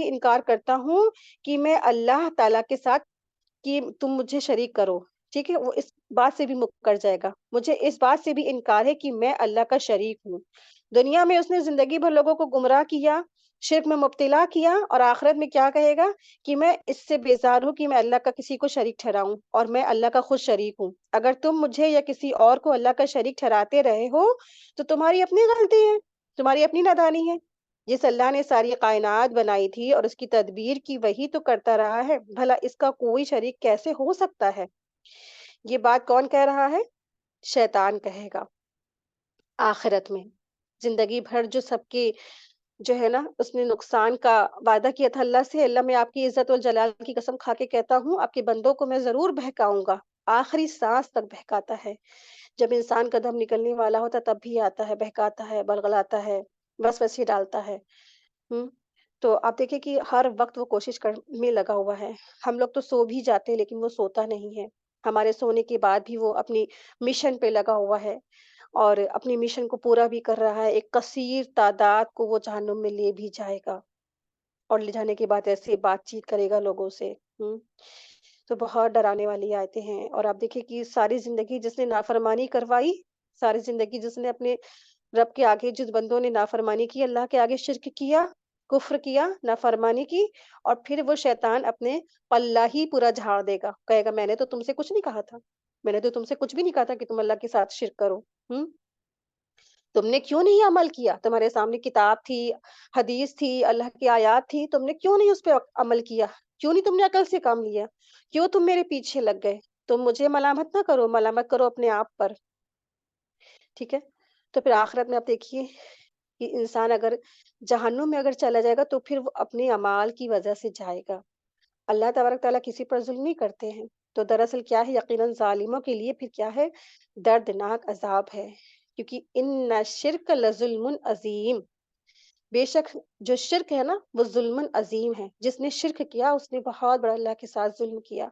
انکار کرتا ہوں کہ میں اللہ تعالیٰ کے ساتھ کہ تم مجھے شریک کرو. ٹھیک ہے، وہ اس بات سے بھی مکر جائے گا. مجھے اس بات سے بھی انکار ہے کہ میں اللہ کا شریک ہوں. دنیا میں اس نے زندگی بھر لوگوں کو گمراہ کیا، شرک میں مبتلا کیا، اور آخرت میں کیا کہے گا کہ میں اس سے بیزار ہوں کہ میں اللہ کا کسی کو شریک ٹھہراؤں، اور میں اللہ کا خود شریک ہوں. اگر تم مجھے یا کسی اور کو اللہ کا شریک ٹھہراتے رہے ہو تو تمہاری اپنی غلطی ہے، تمہاری اپنی نادانی ہے. جس اللہ نے ساری کائنات بنائی تھی اور اس کی تدبیر کی وہی تو کرتا رہا ہے، بھلا اس کا کوئی شریک کیسے ہو سکتا ہے؟ یہ بات کون کہہ رہا ہے؟ شیطان کہے گا آخرت میں۔ زندگی بھر جو سب کے جو ہے نا اس نے نقصان کا وعدہ کیا تھا اللہ سے، اللہ میں آپ کی عزت اور جلال کی قسم کھا کے کہتا ہوں آپ کے بندوں کو میں ضرور بہکاؤں گا، آخری سانس تک بہکاتا ہے۔ جب انسان کا دم نکلنے والا ہوتا تب بھی آتا ہے، بہکاتا ہے، بلغلاتا ہے، وسوسے ڈالتا ہے۔ ہوں تو آپ دیکھیں کہ ہر وقت وہ کوشش کر میں لگا ہوا ہے۔ ہم لوگ تو سو بھی جاتے ہیں لیکن وہ سوتا نہیں ہے، ہمارے سونے کے بعد بھی وہ اپنی مشن پہ لگا ہوا ہے اور اپنی مشن کو پورا بھی کر رہا ہے۔ ایک کثیر تعداد کو وہ جہنم میں لے بھی جائے گا اور لے جانے کے بعد ایسے بات چیت کرے گا لوگوں سے۔ ہوں تو بہت ڈرانے والی آیتیں ہیں۔ اور آپ دیکھیں کہ ساری زندگی جس نے نافرمانی کروائی، ساری زندگی جس نے اپنے رب کے آگے، جس بندوں نے نافرمانی کی، اللہ کے آگے شرک کیا، کفر کیا، نافرمانی کی، اور پھر وہ شیطان اپنے پلہ ہی پورا جھاڑ دے گا، کہے گا میں نے تو تم سے کچھ نہیں کہا تھا، میں نے تو تم سے کچھ بھی نہیں کہا تھا کہ تم اللہ کے ساتھ شرک کرو۔ ہوں تم نے کیوں نہیں عمل کیا؟ تمہارے سامنے کتاب تھی، حدیث تھی، اللہ کی آیات تھی، تم نے کیوں نہیں اس پہ عمل کیا؟ کیوں نہیں تم نے عقل سے کام لیا؟ کیوں تم میرے پیچھے لگ گئے؟ تم مجھے ملامت نہ کرو، ملامت کرو اپنے آپ پر۔ ٹھیک ہے؟ تو پھر آخرت میں آپ دیکھیے کہ انسان اگر جہنم میں اگر چلا جائے گا تو پھر وہ اپنے اعمال کی وجہ سے جائے گا۔ اللہ تبارک تعالیٰ کسی پر ظلم نہیں کرتے ہیں، تو دراصل کیا ہے، یقیناً ظالموں کے لیے پھر کیا ہے، دردناک عذاب ہے، کیونکہ ان شرک لظلم عظیم، بے شک جو شرک ہے نا وہ ظلم عظیم ہے، جس نے شرک کیا اس نے بہت بڑا اللہ کے ساتھ ظلم کیا۔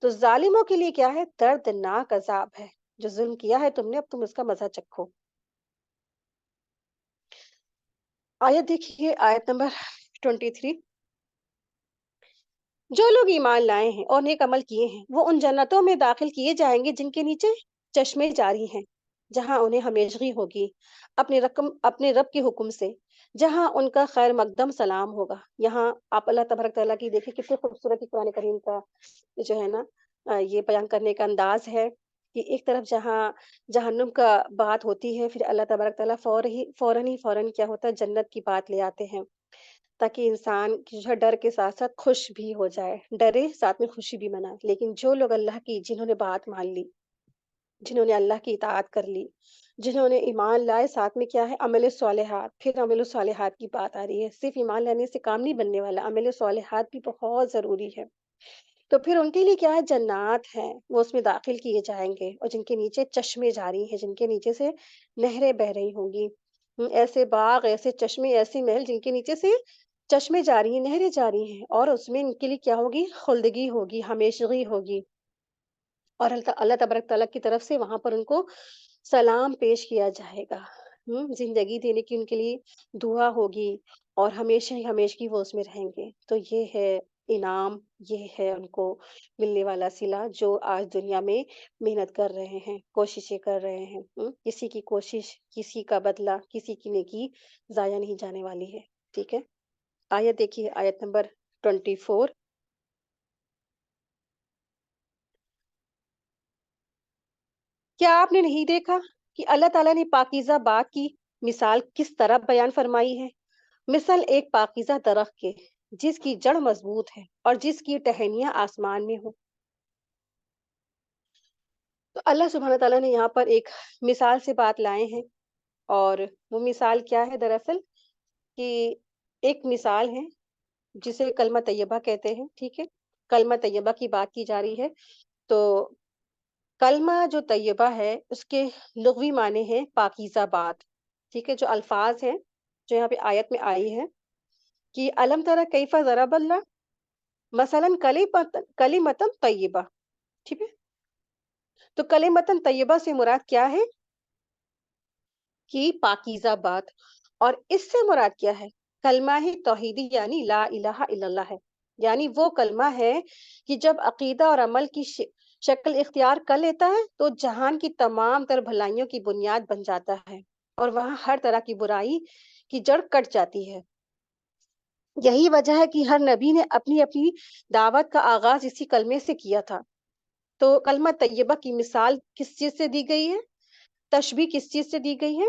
تو ظالموں کے لیے کیا ہے، دردناک عذاب ہے، جو ظلم کیا ہے تم نے اب تم اس کا مزہ چکھو۔ آیت دیکھیے، آیت نمبر 23۔ جو لوگ ایمان لائے ہیں اور نیک عمل کیے ہیں وہ ان جنتوں میں داخل کیے جائیں گے جن کے نیچے چشمے جاری ہیں، جہاں انہیں ہمیشگی ہوگی اپنے رب کے حکم سے، جہاں ان کا خیر مقدم سلام ہوگا۔ یہاں آپ اللہ تبارک تعالیٰ کی دیکھیں کتنے خوبصورت قرآن کریم کا جو ہے نا یہ بیان کرنے کا انداز ہے کہ ایک طرف جہاں جہنم کا بات ہوتی ہے، پھر اللہ تبارک تعالیٰ فوراً کیا ہوتا ہے، جنت کی بات لے آتے ہیں، تاکہ انسان جو ہے ڈر کے ساتھ ساتھ خوش بھی ہو جائے، ڈرے ساتھ میں خوشی بھی منائے۔ لیکن جو لوگ اللہ کی، جنہوں نے بات مان لی، جنہوں نے اللہ کی اطاعت کر لی، جنہوں نے ایمان لائے، ساتھ میں کیا ہے، عمل صالحات، پھر عمل صالحات کی بات آ رہی ہے، صرف ایمان لانے سے کام نہیں بننے والا، عمل صالحات بھی بہت ضروری ہے۔ تو پھر ان کے لیے کیا ہے، جنات ہیں، وہ اس میں داخل کیے جائیں گے، اور جن کے نیچے چشمے جاری ہیں، جن کے نیچے سے نہریں بہ رہی ہوں گی۔ ایسے باغ، ایسے چشمے، ایسے محل جن کے نیچے سے چشمے جاری ہیں، نہریں جاری ہیں، اور اس میں ان کے لیے کیا ہوگی، خلدگی ہوگی، ہمیشگی ہوگی، اور اللہ تبارک تعالیٰ کی طرف سے وہاں پر ان کو سلام پیش کیا جائے گا۔ زندگی دینے کی ان کے لیے دعا ہوگی، اور ہمیشہ ہی ہمیشگی وہ اس میں رہیں گے۔ تو یہ ہے انعام، یہ ہے ان کو ملنے والا صلہ، جو آج دنیا میں محنت کر رہے ہیں، کوششیں کر رہے ہیں۔ کسی کی کوشش، کسی کا بدلہ، کسی کی نیکی ضائع نہیں جانے والی ہے۔ ٹھیک ہے؟ آیت دیکھیے، آیت نمبر 24۔ کیا آپ نے نہیں دیکھا کہ اللہ تعالیٰ نے پاکیزہ بات کی مثال کس طرح بیان فرمائی ہے؟ مثل ایک پاکیزہ درخت کے، جس کی جڑ مضبوط ہے اور جس کی ٹہنیاں آسمان میں ہوں۔ تو اللہ سبحانہ تعالیٰ نے یہاں پر ایک مثال سے بات لائے ہیں، اور وہ مثال کیا ہے دراصل، کہ ایک مثال ہے جسے کلمہ طیبہ کہتے ہیں۔ ٹھیک ہے؟ کلمہ طیبہ کی بات کی جا رہی ہے۔ تو کلمہ جو طیبہ ہے اس کے لغوی معنی ہے پاکیزہ بات۔ ٹھیک ہے؟ جو الفاظ ہیں جو یہاں پہ آیت میں آئی ہے کہ علم ترى کیف ضرب اللہ مثلا کلمۃ طیبہ۔ ٹھیک ہے؟ تو کلمۃ طیبہ سے مراد کیا ہے، کہ پاکیزہ بات، اور اس سے مراد کیا ہے، کلمہ ہی توحیدی یعنی لا الہ الا اللہ ہے، یعنی وہ کلمہ ہے کہ جب عقیدہ اور عمل کی شکل اختیار کر لیتا ہے تو جہان کی تمام تر بھلائیوں کی بنیاد بن جاتا ہے، اور وہاں ہر طرح کی برائی کی جڑ کٹ جاتی ہے۔ یہی وجہ ہے کہ ہر نبی نے اپنی اپنی دعوت کا آغاز اسی کلمے سے کیا تھا۔ تو کلمہ طیبہ کی مثال کس چیز سے دی گئی ہے، تشبیہ کس چیز سے دی گئی ہے،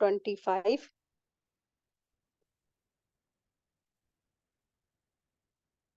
25।